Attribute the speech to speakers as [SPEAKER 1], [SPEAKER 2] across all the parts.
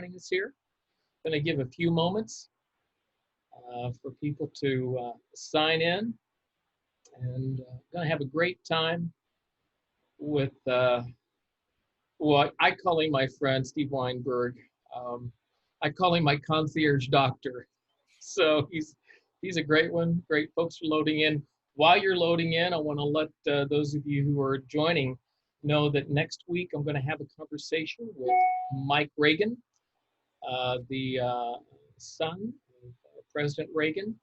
[SPEAKER 1] joining us here. Going to give a few moments for people to sign in, and going to have a great time with well, I call him my friend Steve Weinberg. I call him my concierge doctor. So he's a great one. Great folks are loading in. While you're loading in, I want to let those of you who are joining know that next week I'm going to have a conversation with Mike Reagan, the son of President Reagan.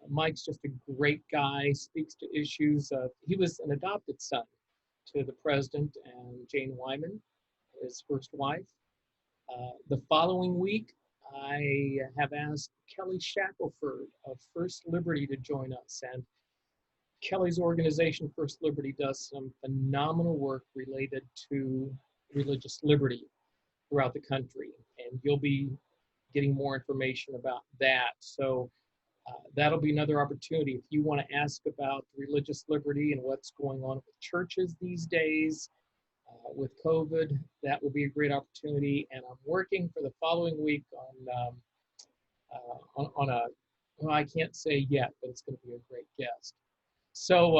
[SPEAKER 1] Mike's just a great guy, speaks to issues. He was an adopted son to the president and Jane Wyman, his first wife. The following week, I have asked Kelly Shackelford of First Liberty to join us. And Kelly's organization, First Liberty, does some phenomenal work related to religious liberty throughout the country. And you'll be getting more information about that. So that'll be another opportunity. If you want to ask about religious liberty and what's going on with churches these days, with COVID, that will be a great opportunity. And I'm working for the following week on a, well, I can't say yet, but it's going to be a great guest. So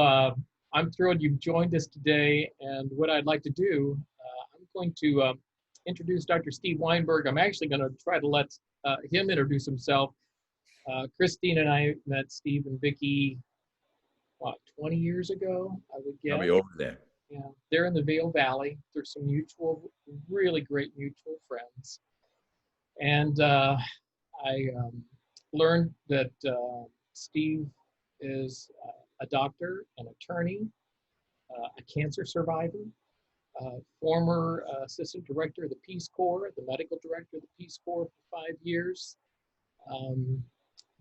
[SPEAKER 1] I'm thrilled you've joined us today. And what I'd like to do, I'm going to introduce Dr. Steve Weinberg. I'm actually going to try to let him introduce himself. Christine and I met Steve and Vicki, what, 20 years ago, I would guess.
[SPEAKER 2] I'll be over there.
[SPEAKER 1] Yeah, they're in the Vail Valley. There's some really great mutual friends. And I learned that Steve is a doctor, an attorney, a cancer survivor, former assistant director of the Peace Corps, the medical director of the Peace Corps for 5 years.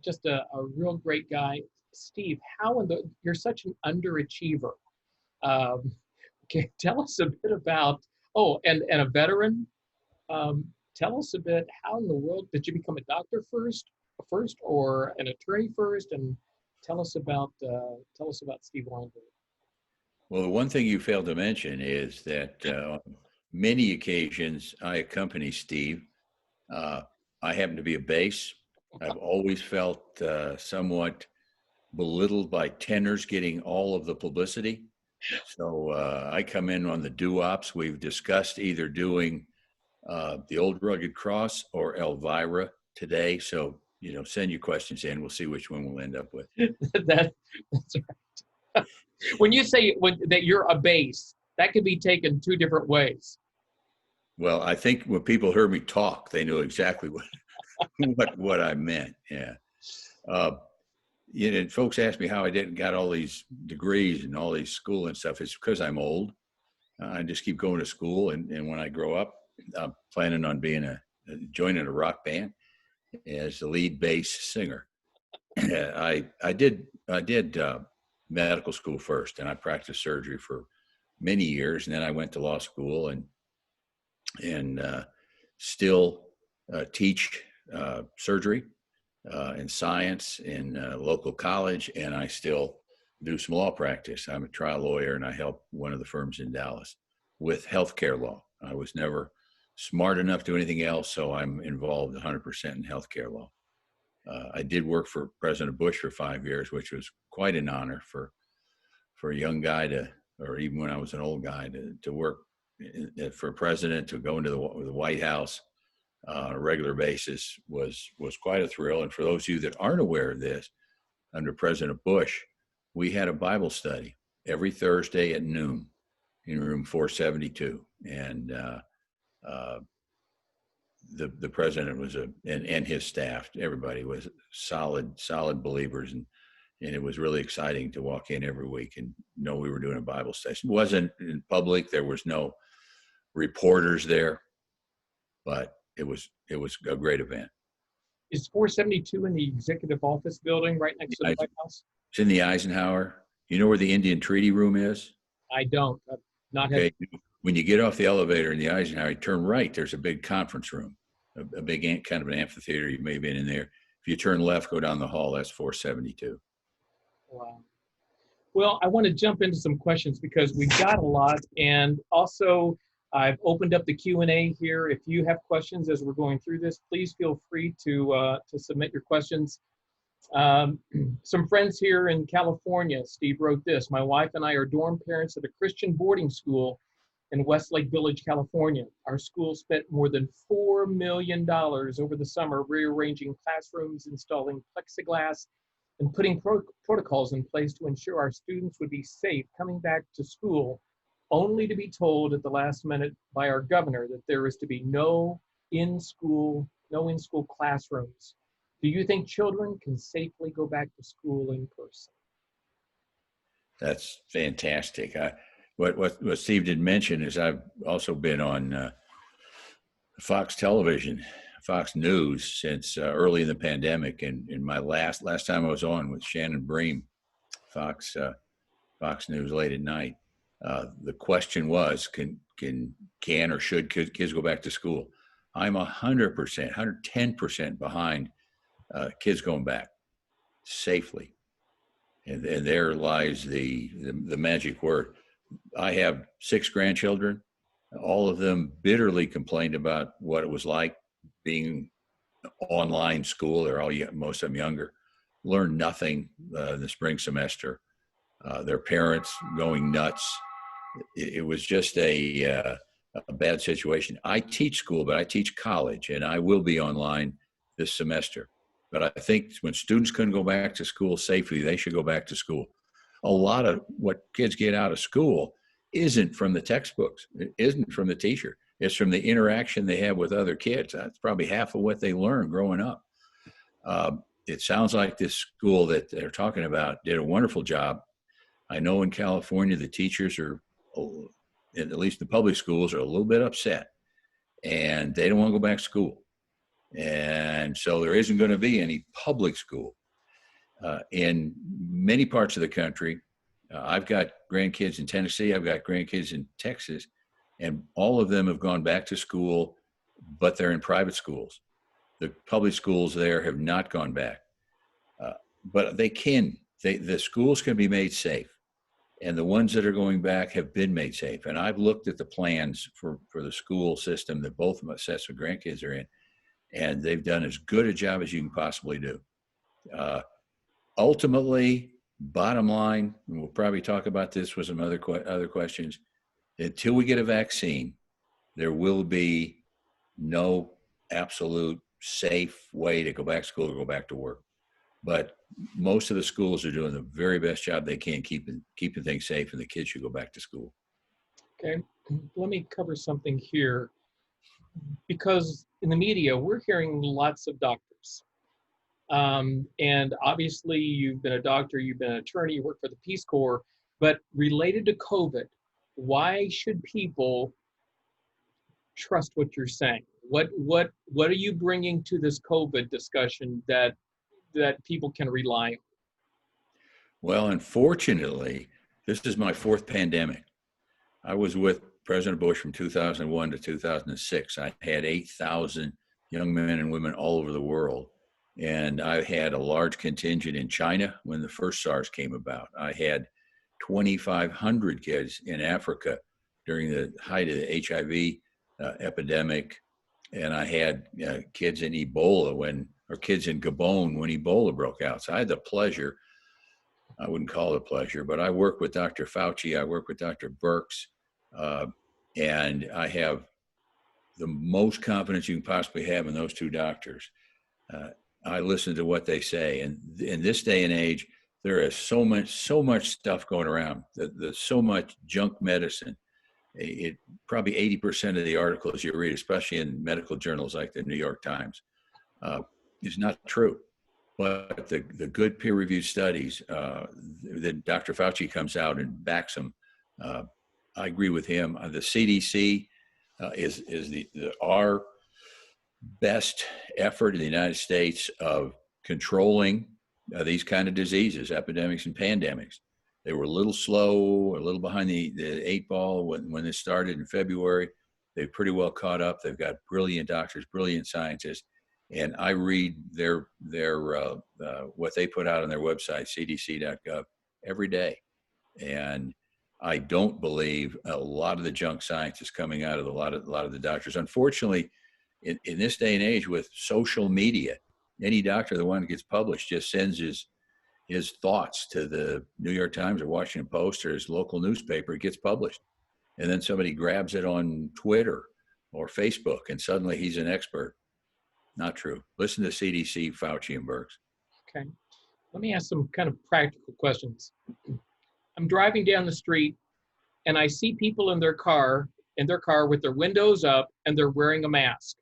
[SPEAKER 1] Just a real great guy. Steve, you're such an underachiever. Okay, tell us a bit about, and a veteran. Tell us a bit, how in the world did you become a doctor first, or an attorney first? And tell us about Steve Weinberg.
[SPEAKER 2] Well, the one thing you failed to mention is that on many occasions I accompany Steve. I happen to be a bass. I've always felt somewhat belittled by tenors getting all of the publicity. So I come in on the doo-wops. We've discussed either doing the Old Rugged Cross or Elvira today. So, send your questions in. We'll see which one we'll end up with.
[SPEAKER 1] That's right. When you say that you're a bass, that could be taken two different ways.
[SPEAKER 2] Well, I think when people heard me talk, they knew exactly what I meant. Yeah. Folks ask me how I got all these degrees and all these school and stuff. It's because I'm old. I just keep going to school, and when I grow up, I'm planning on joining a rock band as the lead bass singer. I did medical school first, and I practiced surgery for many years, and then I went to law school and still teach surgery and science in local college, and I still do some law practice. I'm a trial lawyer, and I help one of the firms in Dallas with healthcare law. I was never smart enough to do anything else, so I'm involved 100% in healthcare law. I did work for President Bush for 5 years, which was quite an honor for a young guy or even when I was an old guy, to work for a president, to go into the White House on a regular basis was quite a thrill. And for those of you that aren't aware of this, under President Bush, we had a Bible study every Thursday at noon in room 472. And the president was and his staff, everybody was solid believers. And it was really exciting to walk in every week and know we were doing a Bible study. It wasn't in public. There was no reporters there, but it was a great event.
[SPEAKER 1] Is 472 in the executive office building right next to the White House?
[SPEAKER 2] It's in the Eisenhower. You know where the Indian Treaty Room is?
[SPEAKER 1] I don't. I've not
[SPEAKER 2] okay.
[SPEAKER 1] had.
[SPEAKER 2] When you get off the elevator in the Eisenhower, you turn right. There's a big conference room, a big kind of an amphitheater. You may have been in there. If you turn left, go down the hall, that's 472.
[SPEAKER 1] Wow. Well, I want to jump into some questions because we've got a lot, and also I've opened up the Q&A here. If you have questions as we're going through this, please feel free to submit your questions. Some friends here in California, Steve wrote this: my wife and I are dorm parents at a Christian boarding school in Westlake Village, California. Our school spent more than $4 million over the summer rearranging classrooms, installing plexiglass, and putting protocols in place to ensure our students would be safe coming back to school, only to be told at the last minute by our governor that there is to be no in-school classrooms. Do you think children can safely go back to school in person?
[SPEAKER 2] That's fantastic. What Steve didn't mention is I've also been on Fox Television, Fox News since early in the pandemic, and in my last time I was on with Shannon Bream, Fox News late at night. The question was, can or should kids go back to school? I'm 100%, 110% behind kids going back safely, and there lies the magic word. I have 6 grandchildren. All of them bitterly complained about what it was like being online school. They're all, most of them younger, learned nothing the spring semester. Their parents going nuts. It was just a bad situation. I teach school, but I teach college, and I will be online this semester. But I think when students couldn't go back to school safely, they should go back to school. A lot of what kids get out of school isn't from the textbooks. It isn't from the teacher. It's from the interaction they have with other kids. That's probably half of what they learn growing up. It sounds like this school that they're talking about did a wonderful job. I know in California, the teachers are, at least the public schools, are a little bit upset, and they don't want to go back to school. And so there isn't going to be any public school. In many parts of the country, I've got grandkids in Tennessee, I've got grandkids in Texas, and all of them have gone back to school, but they're in private schools. The public schools there have not gone back. But the schools can be made safe. And the ones that are going back have been made safe. And I've looked at the plans for the school system that both of my sets of grandkids are in, and they've done as good a job as you can possibly do. Ultimately, bottom line, and we'll probably talk about this with some other questions, until we get a vaccine, there will be no absolute safe way to go back to school or go back to work. But most of the schools are doing the very best job they can keeping things safe, and the kids should go back to school.
[SPEAKER 1] Okay, let me cover something here, because in the media, we're hearing lots of doctors. And obviously you've been a doctor, you've been an attorney, you work for the Peace Corps, but related to COVID, why should people trust what you're saying? What are you bringing to this COVID discussion that people can rely on?
[SPEAKER 2] Well, unfortunately, this is my 4th pandemic. I was with President Bush from 2001 to 2006. I had 8,000 young men and women all over the world. And I had a large contingent in China when the first SARS came about. I had 2,500 kids in Africa during the height of the HIV epidemic. And I had kids in Ebola kids in Gabon when Ebola broke out. So I had the pleasure, I wouldn't call it a pleasure, but I work with Dr. Fauci, I work with Dr. Birx, and I have the most confidence you can possibly have in those 2 doctors. I listen to what they say, and in this day and age, there is so much stuff going around. There's so much junk medicine. Probably 80% of the articles you read, especially in medical journals like the New York Times, is not true. But the good peer-reviewed studies that Dr. Fauci comes out and backs them, I agree with him. The CDC is our best effort in the United States of controlling these kind of diseases, epidemics and pandemics. They were a little slow, a little behind the 8 ball when this started in February. They've pretty well caught up. They've got brilliant doctors, brilliant scientists, and I read their what they put out on their website, cdc.gov, every day. And I don't believe a lot of the junk science is coming out of a lot of the doctors. Unfortunately, in this day and age with social media, any doctor, the one that gets published, just sends his thoughts to the New York Times or Washington Post or his local newspaper. It gets published, and then somebody grabs it on Twitter or Facebook, and suddenly he's an expert. Not true. Listen to CDC, Fauci, and Birx.
[SPEAKER 1] Okay. Let me ask some kind of practical questions. I'm driving down the street and I see people in their car with their windows up and they're wearing a mask.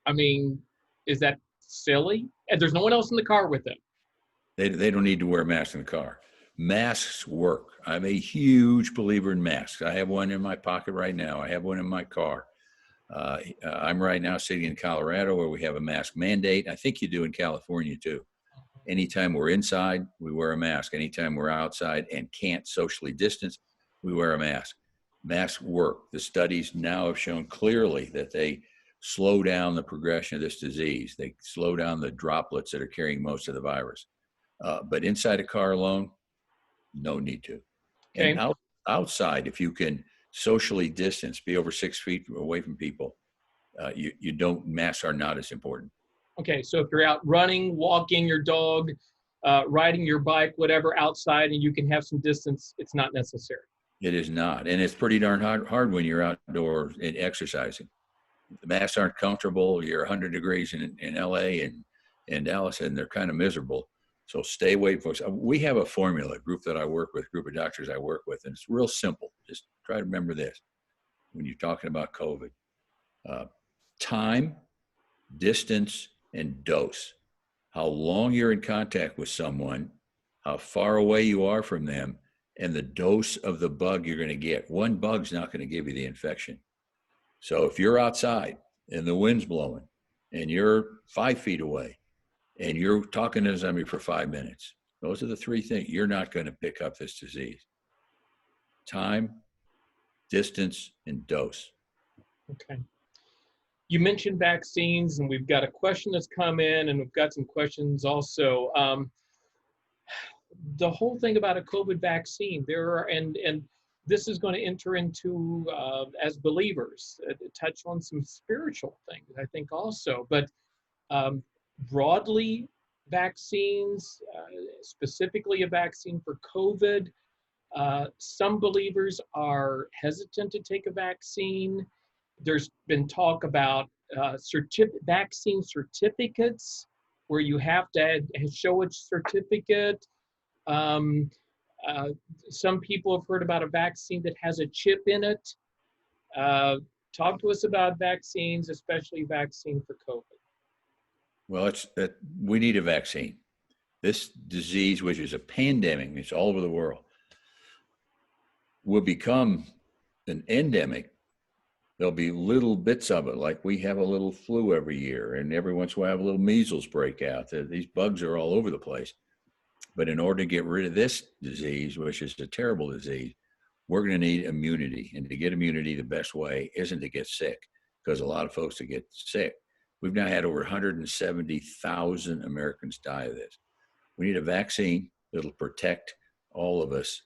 [SPEAKER 1] I mean, is that silly? And there's no one else in the car with them.
[SPEAKER 2] They don't need to wear masks in the car. Masks work. I'm a huge believer in masks. I have one in my pocket right now. I have one in my car. I'm right now sitting in Colorado where we have a mask mandate. I think you do in California too. Anytime we're inside, we wear a mask. Anytime we're outside and can't socially distance, we wear a mask. Masks work. The studies now have shown clearly that they slow down the progression of this disease. They slow down the droplets that are carrying most of the virus. But inside a car alone, no need to.
[SPEAKER 1] Okay.
[SPEAKER 2] And outside, if you can socially distance, be over 6 feet away from people, you don't, masks are not as important.
[SPEAKER 1] Okay, so if you're out running, walking your dog, riding your bike, whatever, outside, and you can have some distance, it's not necessary.
[SPEAKER 2] It is not. And it's pretty darn hard when you're outdoors and exercising. The masks aren't comfortable. You're 100 degrees in LA and Dallas, and they're kind of miserable. So stay away, folks. We have a formula, a group that I work with, group of doctors I work with, and it's real simple. Just try to remember this when you're talking about COVID. Time, distance, and dose. How long you're in contact with someone, how far away you are from them, and the dose of the bug you're going to get. One bug's not going to give you the infection. So if you're outside and the wind's blowing and you're 5 feet away and you're talking to somebody for 5 minutes, those are the three things. You're not going to pick up this disease. Time, distance, and dose.
[SPEAKER 1] Okay. You mentioned vaccines, and we've got a question that's come in, and we've got some questions also. The whole thing about a COVID vaccine, and this is going to enter into, as believers, touch on some spiritual things, I think also. But broadly, vaccines, specifically a vaccine for COVID, some believers are hesitant to take a vaccine. There's been talk about vaccine certificates where you have to show a certificate. Some people have heard about a vaccine that has a chip in it. Talk to us about vaccines, especially vaccine for COVID.
[SPEAKER 2] Well, we need a vaccine. This disease, which is a pandemic, it's all over the world, will become an endemic. There'll be little bits of it, like we have a little flu every year, and every once in a while have a little measles break out. These bugs are all over the place. But in order to get rid of this disease, which is a terrible disease, we're going to need immunity. And to get immunity, the best way isn't to get sick, because a lot of folks that get sick, we've now had over 170,000 Americans die of this. We need a vaccine that'll protect all of us.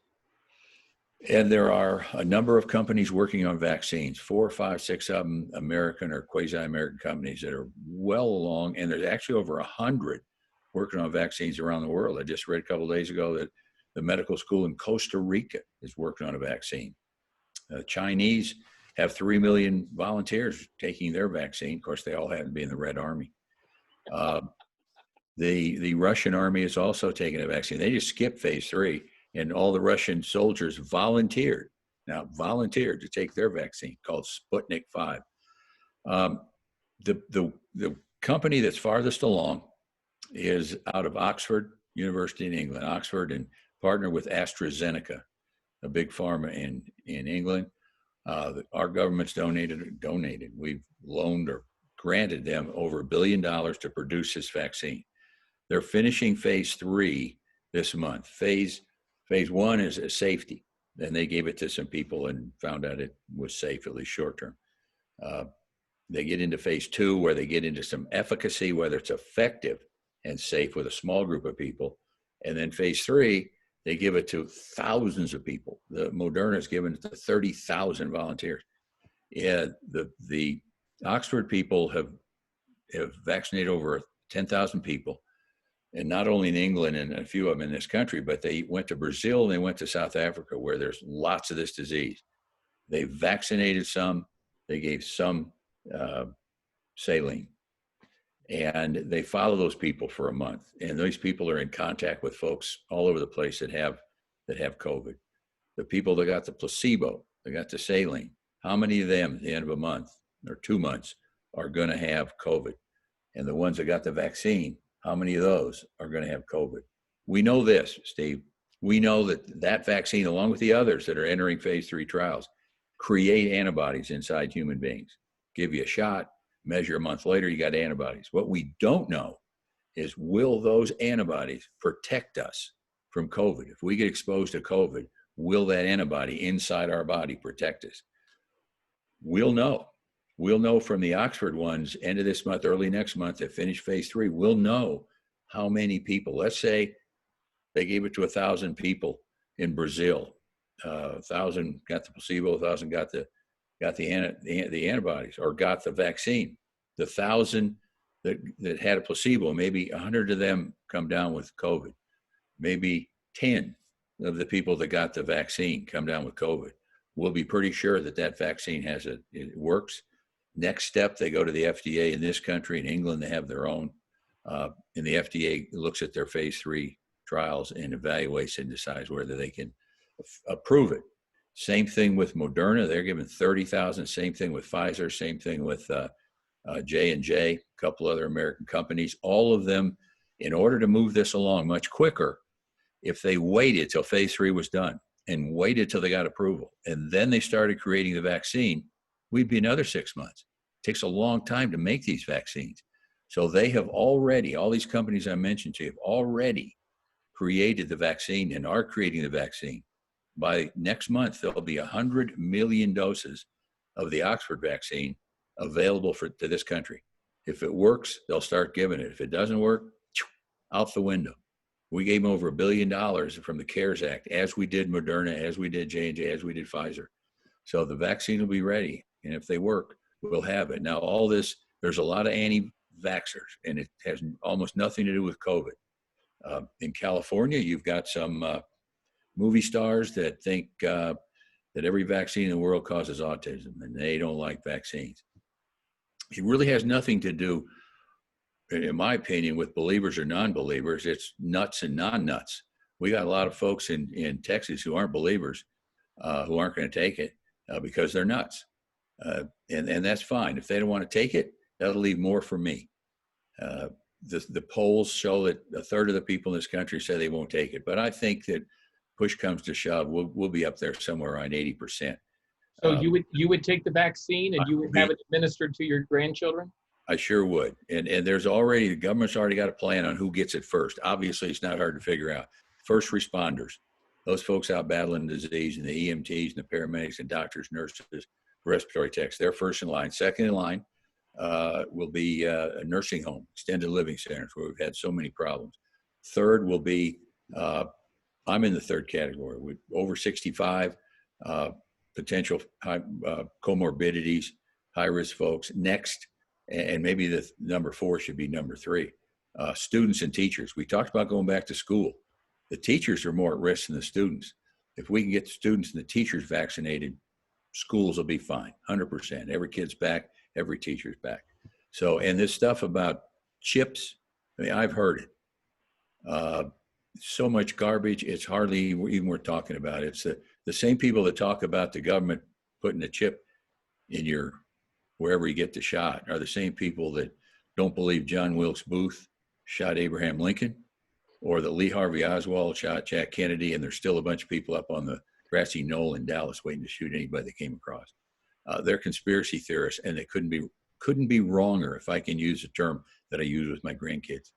[SPEAKER 2] And there are a number of companies working on vaccines, 4, 5, 6 of them American or quasi-American companies that are well along. And there's actually over 100 working on vaccines around the world. I just read a couple of days ago that the medical school in Costa Rica is working on a vaccine. The Chinese have 3 million volunteers taking their vaccine. Of course, they all happen to be in the Red Army. The Russian army is also taking a vaccine. They just skipped phase 3. And all the Russian soldiers volunteered to take their vaccine called Sputnik 5. The company that's farthest along is out of Oxford University in England, Oxford, and partner with AstraZeneca, a big pharma in England. Our government's donated. We've loaned or granted them over $1 billion to produce this vaccine. They're finishing phase 3 this month. Phase 1 is a safety. Then they gave it to some people and found out it was safe, at least short term. They get into phase 2 where they get into some efficacy, whether it's effective and safe with a small group of people. And then phase 3, They give it to thousands of people. The Moderna is given it to 30,000 volunteers. Yeah, the Oxford people have vaccinated over 10,000 people, and not only in England and a few of them in this country, but they went to Brazil and they went to South Africa where there's lots of this disease. They vaccinated some, they gave some saline, and they follow those people for a month. And those people are in contact with folks all over the place that have COVID. The people that got the placebo, they got the saline, how many of them at the end of a month or 2 months are going to have COVID? And the ones that got the vaccine, how many of those are going to have COVID? We know this, Steve. We know that vaccine, along with the others that are entering phase 3 trials, create antibodies inside human beings. Give you a shot, measure a month later, you got antibodies. What we don't know is, will those antibodies protect us from COVID? If we get exposed to COVID, will that antibody inside our body protect us? We'll know. We'll know from the Oxford ones, end of this month, early next month, that finish phase 3. We'll know how many people. Let's say they gave it to 1,000 people in Brazil. 1,000 got the placebo, 1,000 got the antibodies or got the vaccine. The 1,000 that had a placebo, maybe 100 of them come down with COVID. Maybe 10 of the people that got the vaccine come down with COVID. We'll be pretty sure that vaccine it works. Next step, they go to the FDA in this country. In England, they have their own. And the FDA looks at their phase 3 trials and evaluates and decides whether they can approve it. Same thing with Moderna. They're given 30,000. Same thing with Pfizer. Same thing with J&J, a couple other American companies. All of them, in order to move this along much quicker, if they waited till phase 3 was done and waited till they got approval, and then they started creating the vaccine, we'd be another 6 months. It takes a long time to make these vaccines. So they have already, all these companies I mentioned to you, have already created the vaccine and are creating the vaccine. By next month, there'll be 100 million doses of the Oxford vaccine available to this country. If it works, they'll start giving it. If it doesn't work, out the window. We gave them over $1 billion from the CARES Act, as we did Moderna, as we did J&J, as we did Pfizer. So the vaccine will be ready. And if they work, we'll have it. Now, all this, there's a lot of anti-vaxxers, and it has almost nothing to do with COVID. In California, you've got some movie stars that think that every vaccine in the world causes autism, and they don't like vaccines. It really has nothing to do, in my opinion, with believers or non-believers. It's nuts and non-nuts. We got a lot of folks in Texas who aren't believers, who aren't going to take it because they're nuts. And that's fine. If they don't want to take it, that'll leave more for me. The polls show that a third of the people in this country say they won't take it. But I think that push comes to shove, we'll be up there somewhere around 80%.
[SPEAKER 1] So you would take the vaccine and you would have it administered to your grandchildren?
[SPEAKER 2] I sure would. And the government's already got a plan on who gets it first. Obviously, it's not hard to figure out. First responders, those folks out battling disease, and the EMTs and the paramedics and doctors, nurses, respiratory techs, they're first in line. Second in line will be a nursing home, extended living centers, where we've had so many problems. Third will be, I'm in the third category, with over 65, potential high, comorbidities, high-risk folks. Next, and maybe the number 4 should be number 3, students and teachers. We talked about going back to school. The teachers are more at risk than the students. If we can get the students and the teachers vaccinated, schools will be fine, 100%. Every kid's back, every teacher's back. So, and this stuff about chips, I mean, I've heard it. So much garbage, it's hardly even worth talking about. It's the same people that talk about the government putting a chip in your, wherever you get the shot, are the same people that don't believe John Wilkes Booth shot Abraham Lincoln, or that Lee Harvey Oswald shot Jack Kennedy, and there's still a bunch of people up on the grassy knoll in Dallas waiting to shoot anybody they came across. They're conspiracy theorists, and they couldn't be wronger, if I can use a term that I use with my grandkids.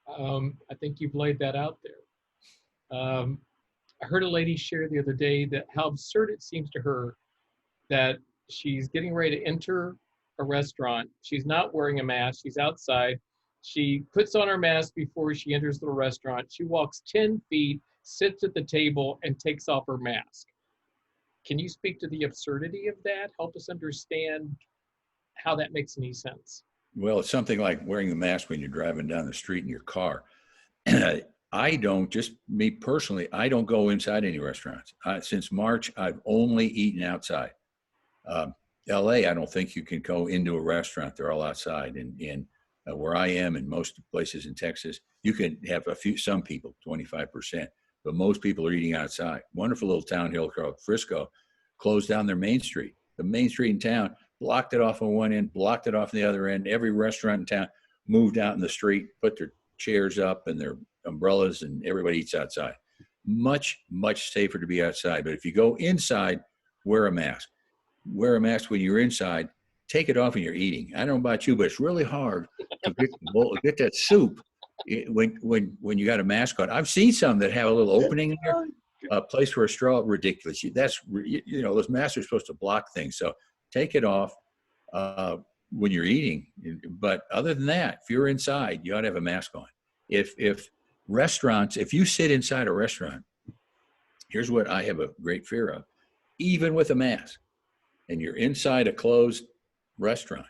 [SPEAKER 1] I think you've laid that out there. I heard a lady share the other day that how absurd it seems to her that she's getting ready to enter a restaurant. She's not wearing a mask. She's outside. She puts on her mask before she enters the restaurant. She walks 10 feet, sits at the table, and takes off her mask. Can you speak to the absurdity of that? Help us understand how that makes any sense.
[SPEAKER 2] Well, it's something like wearing the mask when you're driving down the street in your car. I don't, just me personally, I don't go inside any restaurants. Since March, I've only eaten outside. LA, I don't think you can go into a restaurant. They're all outside. And where I am, in most places in Texas, you can have some people, 25%, but most people are eating outside. Wonderful little town hill called Frisco closed down their main street. The main street in town, blocked it off on one end, blocked it off on the other end. Every restaurant in town moved out in the street, put their chairs up and their umbrellas, and everybody eats outside. Much, much safer to be outside. But if you go inside, wear a mask. Wear a mask when you're inside. Take it off when you're eating. I don't know about you, but it's really hard to get that soup when you got a mask on. I've seen some that have a little opening in there, a place for a straw. Ridiculous. That's, those masks are supposed to block things. So take it off when you're eating. But other than that, if you're inside, you ought to have a mask on. If you sit inside a restaurant, here's what I have a great fear of. Even with a mask, and you're inside a closed restaurant,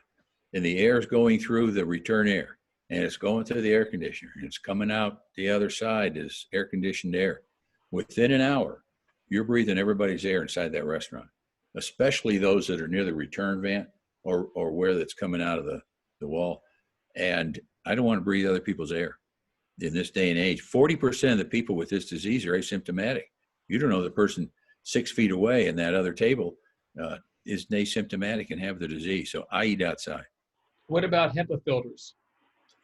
[SPEAKER 2] and the air is going through the return air, and it's going through the air conditioner, and it's coming out the other side as air conditioned air. Within an hour, you're breathing everybody's air inside that restaurant, especially those that are near the return vent or where that's coming out of the wall. And I don't want to breathe other people's air. In this day and age, 40% of the people with this disease are asymptomatic. You don't know the person 6 feet away in that other table is asymptomatic and have the disease. So I eat outside.
[SPEAKER 1] What about HEPA filters?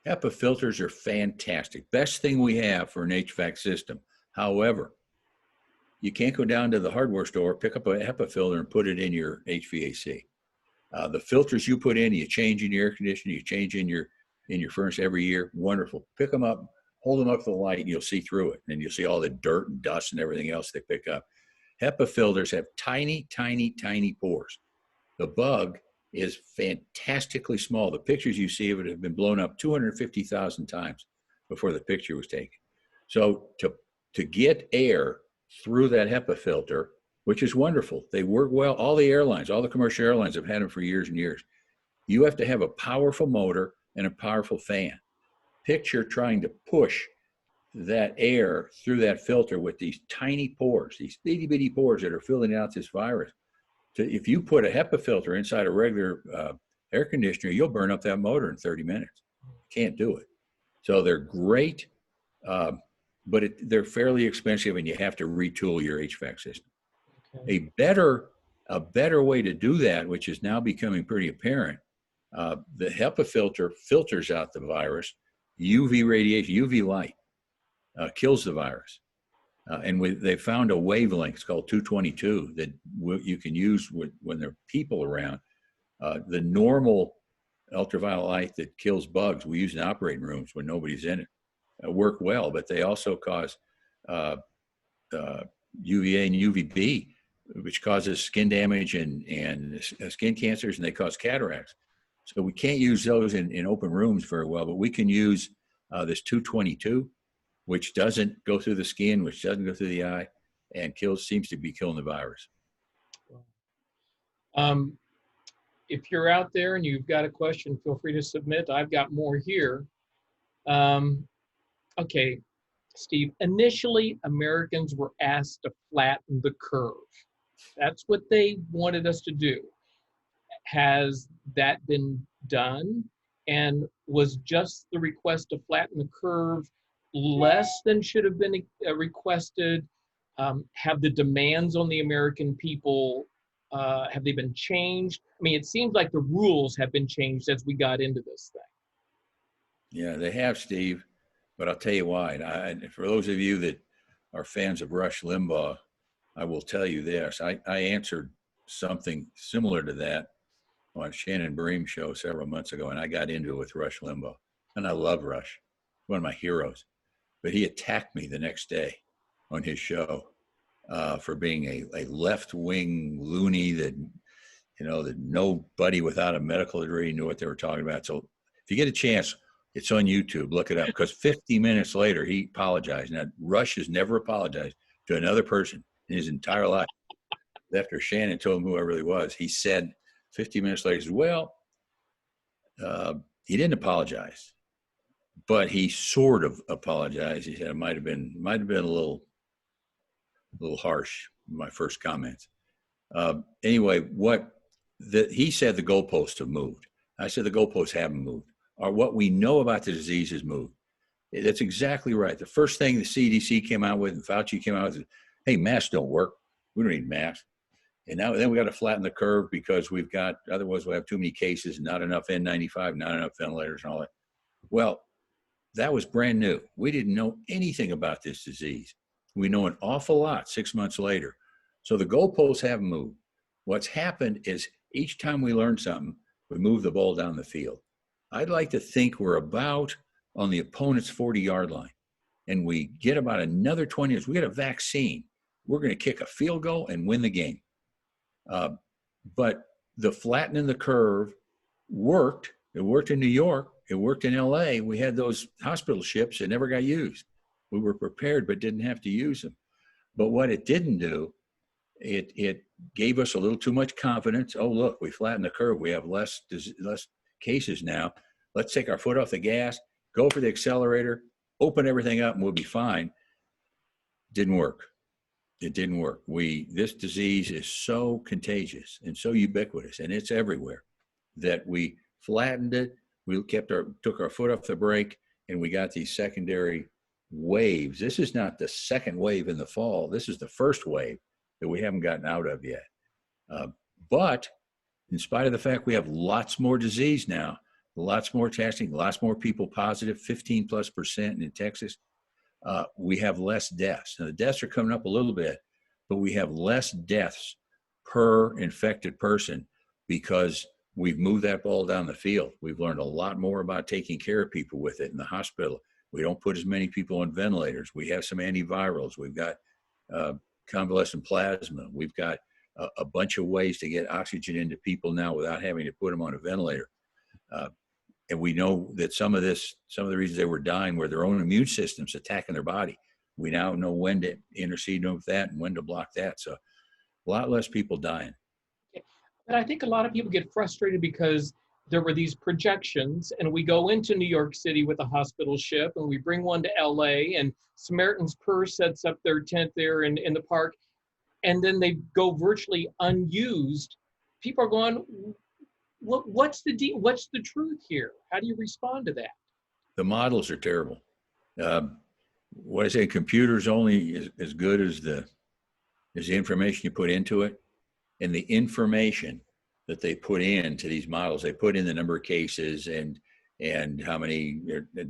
[SPEAKER 2] HEPA filters are fantastic. Best thing we have for an HVAC system. However, you can't go down to the hardware store, pick up a HEPA filter and put it in your HVAC. The filters you put in, you change in your air conditioner, you change in your furnace every year. Wonderful. Pick them up, hold them up to the light, and you'll see through it. And you'll see all the dirt and dust and everything else they pick up. HEPA filters have tiny, tiny, tiny pores. The bug is fantastically small. The pictures you see of it have been blown up 250,000 times before the picture was taken. So to get air through that HEPA filter, which is wonderful, they work well. All the airlines, all the commercial airlines have had them for years and years. You have to have a powerful motor and a powerful fan. Picture trying to push that air through that filter with these tiny pores, these itty bitty pores that are filling out this virus. So if you put a HEPA filter inside a regular air conditioner, you'll burn up that motor in 30 minutes. Can't do it. So they're great, but they're fairly expensive, and you have to retool your HVAC system. Okay. A better way to do that, which is now becoming pretty apparent, the HEPA filter filters out the virus. UV radiation, UV light kills the virus. And they found a wavelength, it's called 222, that you can use when there are people around. The normal ultraviolet light that kills bugs we use in operating rooms when nobody's in it work well, but they also cause UVA and UVB, which causes skin damage and skin cancers, and they cause cataracts. So we can't use those in open rooms very well, but we can use this 222, which doesn't go through the skin, which doesn't go through the eye, and seems to be killing the virus.
[SPEAKER 1] If you're out there and you've got a question, feel free to submit. I've got more here. Okay, Steve, initially Americans were asked to flatten the curve. That's what they wanted us to do. Has that been done? And was just the request to flatten the curve less than should have been requested? Have the demands on the American people, have they been changed? I mean, it seems like the rules have been changed as we got into this thing.
[SPEAKER 2] Yeah, they have, Steve, but I'll tell you why. And for those of you that are fans of Rush Limbaugh, I will tell you this. I answered something similar to that on Shannon Bream's show several months ago, and I got into it with Rush Limbaugh. And I love Rush, one of my heroes. But he attacked me the next day on his show for being a left-wing loony that nobody without a medical degree knew what they were talking about. So if you get a chance, It's on YouTube. Look it up. Because 50 minutes later, he apologized. Now, Rush has never apologized to another person in his entire life. After Shannon told him who I really was, he said 50 minutes later, he said, well, he didn't apologize, but he sort of apologized. He said it might have been a little harsh, my first comments. Anyway, he said the goalposts have moved. I said the goalposts haven't moved. Or what we know about the disease has moved. That's exactly right. The first thing the CDC came out with and Fauci came out with is, hey, masks don't work. We don't need masks. And then we got to flatten the curve because otherwise we'll have too many cases, not enough N95, not enough ventilators and all that. Well, that was brand new. We didn't know anything about this disease. We know an awful lot 6 months later. So the goalposts haven't moved. What's happened is each time we learn something, we move the ball down the field. I'd like to think we're about on the opponent's 40-yard line, and we get about another 20 years. We get a vaccine. We're going to kick a field goal and win the game. But the flattening the curve worked. It worked in New York. It worked in LA. We had those hospital ships that never got used. We were prepared, but didn't have to use them. But what it didn't do, it gave us a little too much confidence. Oh, look, we flattened the curve. We have less cases now. Let's take our foot off the gas, go for the accelerator, open everything up, and we'll be fine. Didn't work. It didn't work. This disease is so contagious and so ubiquitous, and it's everywhere, that we flattened it. We took our foot off the brake, and we got these secondary waves. This is not the second wave in the fall. This is the first wave that we haven't gotten out of yet. But in spite of the fact we have lots more disease now, lots more testing, lots more people positive, 15+% in Texas, we have less deaths. Now, the deaths are coming up a little bit, but we have less deaths per infected person because we've moved that ball down the field. We've learned a lot more about taking care of people with it in the hospital. We don't put as many people on ventilators. We have some antivirals. We've got convalescent plasma. We've got a bunch of ways to get oxygen into people now without having to put them on a ventilator. And we know that some of the reasons they were dying were their own immune systems attacking their body. We now know when to intercede with that and when to block that. So a lot less people dying.
[SPEAKER 1] But I think a lot of people get frustrated because there were these projections, and we go into New York City with a hospital ship, and we bring one to LA, and Samaritan's Purse sets up their tent there in the park, and then they go virtually unused. People are going, what's the truth here? How do you respond to that?
[SPEAKER 2] The models are terrible. What I say, computers only as good as the information you put into it, and the information that they put into these models. They put in the number of cases and how many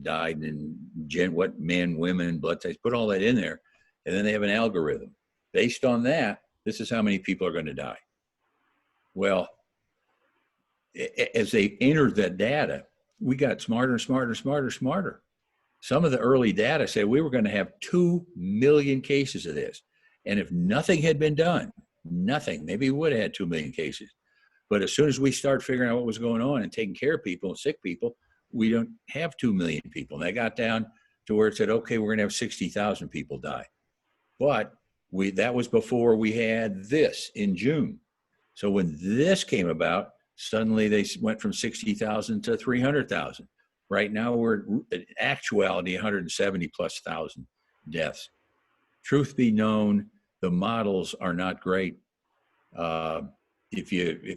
[SPEAKER 2] died and what men, women, blood types, put all that in there. And then they have an algorithm. Based on that, this is how many people are going to die. Well, as they entered that data, we got smarter and smarter and smarter and smarter. Some of the early data said we were going to have 2 million cases of this. And if nothing had been done, maybe we would have had 2 million cases. But as soon as we start figuring out what was going on and taking care of people and sick people, we don't have 2 million people. And they got down to where it said, okay, we're going to have 60,000 people die. But that was before we had this in June. So when this came about, suddenly they went from 60,000 to 300,000. Right now we're in actuality 170,000+ deaths. Truth be known, the models are not great. If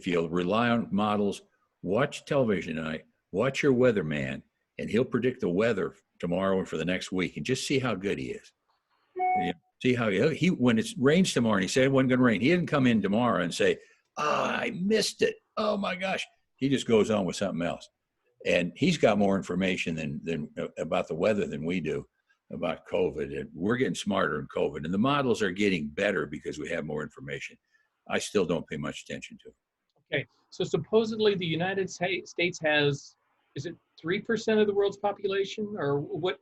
[SPEAKER 2] you rely on models, watch television tonight, watch your weatherman, and he'll predict the weather tomorrow and for the next week, and just see how good he is. See how he when it rains tomorrow, and he said it wasn't going to rain. He didn't come in tomorrow and say, I missed it. Oh my gosh. He just goes on with something else. And he's got more information than about the weather than we do about COVID. And we're getting smarter in COVID. And the models are getting better because we have more information. I still don't pay much attention to it.
[SPEAKER 1] Okay. So supposedly the United States has, is it 3% of the world's population, or what?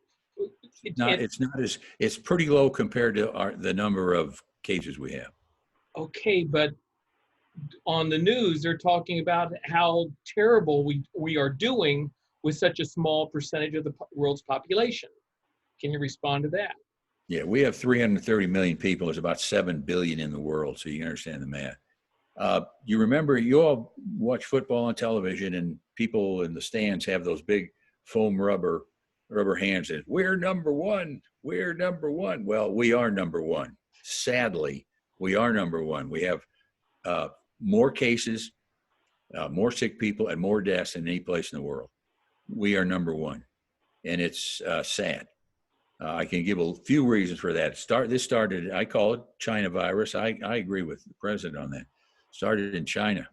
[SPEAKER 2] It's pretty low compared to the number of cases we have.
[SPEAKER 1] Okay, but on the news, they're talking about how terrible we are doing with such a small percentage of the world's population? Can you respond to that?
[SPEAKER 2] Yeah, we have 330 million people. There's about 7 billion in the world, so you can understand the math. You remember, you all watch football on television, and people in the stands have those big foam rubber hands that we're number one. We're number one. Well, we are number one. Sadly, we are number one. We have more cases, more sick people, and more deaths than any place in the world. We are number one, and it's sad. I can give a few reasons for that. This started, I call it China virus. I agree with the president on that. Started in China.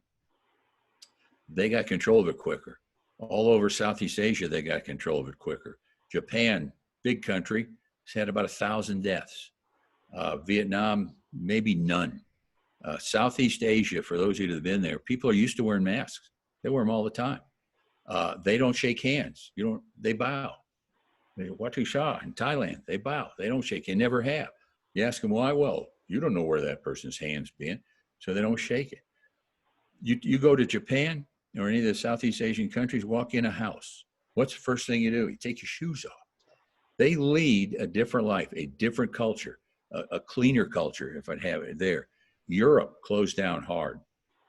[SPEAKER 2] They got control of it quicker. All over Southeast Asia, they got control of it quicker. Japan, big country, has had about 1,000 deaths. Vietnam, maybe none. Southeast Asia, for those of you that have been there, people are used to wearing masks. They wear them all the time. They don't shake hands. They bow. What you saw in Thailand, they bow. They don't shake. They never have. You ask them why? Well, you don't know where that person's hand's been, so they don't shake it. You go to Japan or any of the Southeast Asian countries, walk in a house. What's the first thing you do? You take your shoes off. They lead a different life, a different culture, a cleaner culture, if I'd have it there. Europe closed down hard.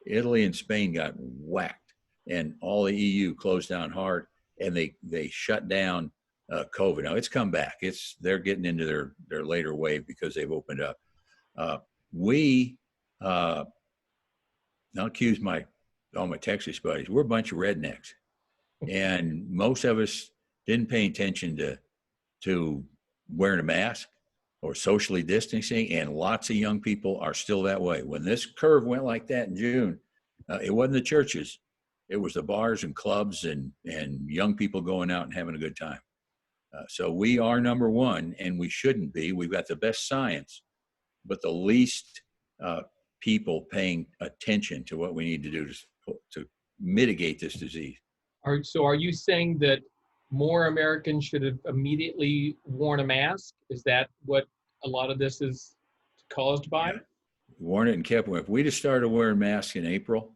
[SPEAKER 2] Italy and Spain got whacked, and all the EU closed down hard, and they shut down COVID. Now it's come back. They're getting into their later wave because they've opened up. I'll accuse all my Texas buddies. We're a bunch of rednecks, and most of us didn't pay attention to wearing a mask or socially distancing, and lots of young people are still that way. When this curve went like that in June, it wasn't the churches. It was the bars and clubs and young people going out and having a good time. So we are number one, and we shouldn't be. We've got the best science, but the least people paying attention to what we need to do to mitigate this disease.
[SPEAKER 1] So are you saying that more Americans should have immediately worn a mask? Is that what a lot of this is caused by?
[SPEAKER 2] Yeah. Worn it and kept wearing. If we just started wearing masks in April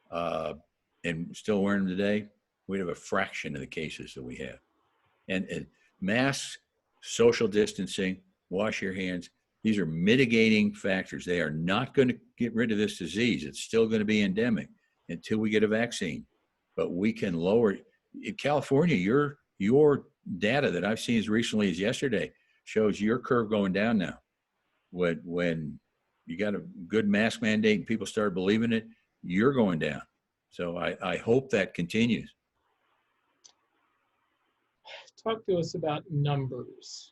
[SPEAKER 2] and still wearing them today, we'd have a fraction of the cases that we have. And masks, social distancing, wash your hands, these are mitigating factors. They are not going to get rid of this disease. It's still going to be endemic until we get a vaccine. But we can lower it. In California, your data that I've seen as recently as yesterday shows your curve going down now. When you got a good mask mandate and people start believing it, you're going down. So I hope that continues.
[SPEAKER 1] Talk to us about numbers,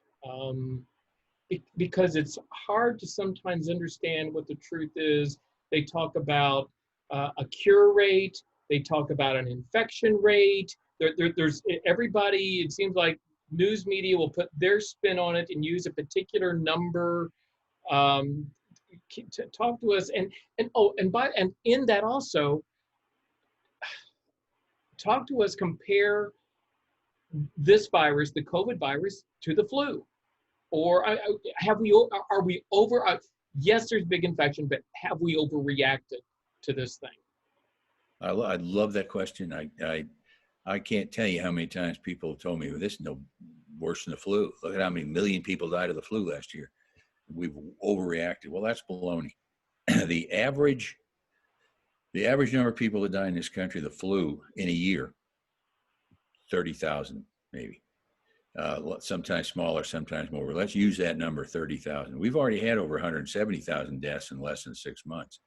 [SPEAKER 1] because it's hard to sometimes understand what the truth is. They talk about a cure rate. They talk about an infection rate. There's everybody, it seems like news media will put their spin on it and use a particular number. To talk to us, and in that also, talk to us, compare this virus, the COVID virus, to the flu. Or are we over? Yes, there's big infection, but have we overreacted to this thing?
[SPEAKER 2] I love that question. I can't tell you how many times people have told me, well, this is no worse than the flu. Look at how many million people died of the flu last year. We've overreacted. Well, that's baloney. The average number of people that die in this country, the flu, in a year, 30,000 maybe. Sometimes smaller, sometimes more. Let's use that number, 30,000. We've already had over 170,000 deaths in less than 6 months.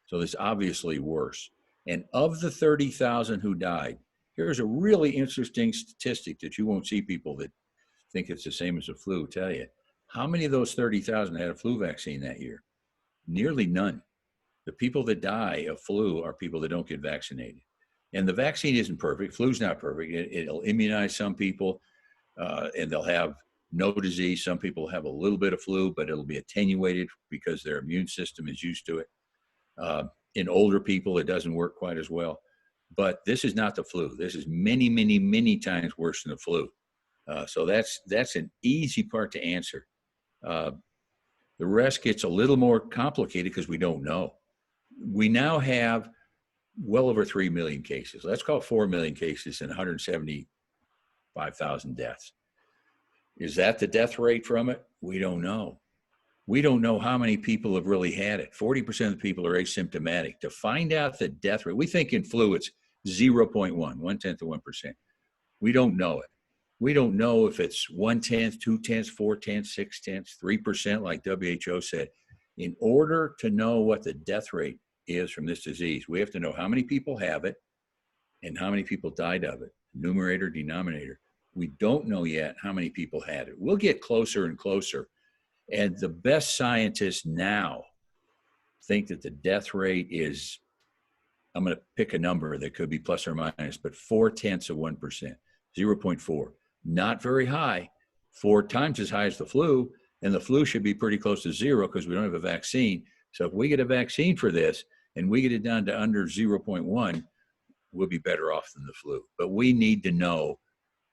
[SPEAKER 2] So this obviously worse. And of the 30,000 who died, here's a really interesting statistic that you won't see people that think it's the same as the flu tell you. How many of those 30,000 had a flu vaccine that year? Nearly none. The people that die of flu are people that don't get vaccinated. And the vaccine isn't perfect. Flu's not perfect. It'll immunize some people, and they'll have no disease. Some people have a little bit of flu, but it'll be attenuated because their immune system is used to it. In older people, it doesn't work quite as well. But this is not the flu. This is many, many, many times worse than the flu. So that's an easy part to answer. The rest gets a little more complicated because we don't know. We now have well over 3 million cases. Let's call it 4 million cases and 175,000 deaths. Is that the death rate from it? We don't know. We don't know how many people have really had it. 40% of the people are asymptomatic. To find out the death rate, we think in flu it's 0.1, 1/10 of 1%. We don't know it. We don't know if it's 1/10, 2/10, 4/10, 6/10, 3%, like WHO said. In order to know what the death rate is from this disease, we have to know how many people have it and how many people died of it, numerator, denominator. We don't know yet how many people had it. We'll get closer and closer. And the best scientists now think that the death rate is, I'm going to pick a number that could be plus or minus, but 0.4 of 1%, 0.4. Not very high, 4 times as high as the flu. And the flu should be pretty close to 0 because we don't have a vaccine. So if we get a vaccine for this and we get it down to under 0.1, we'll be better off than the flu. But we need to know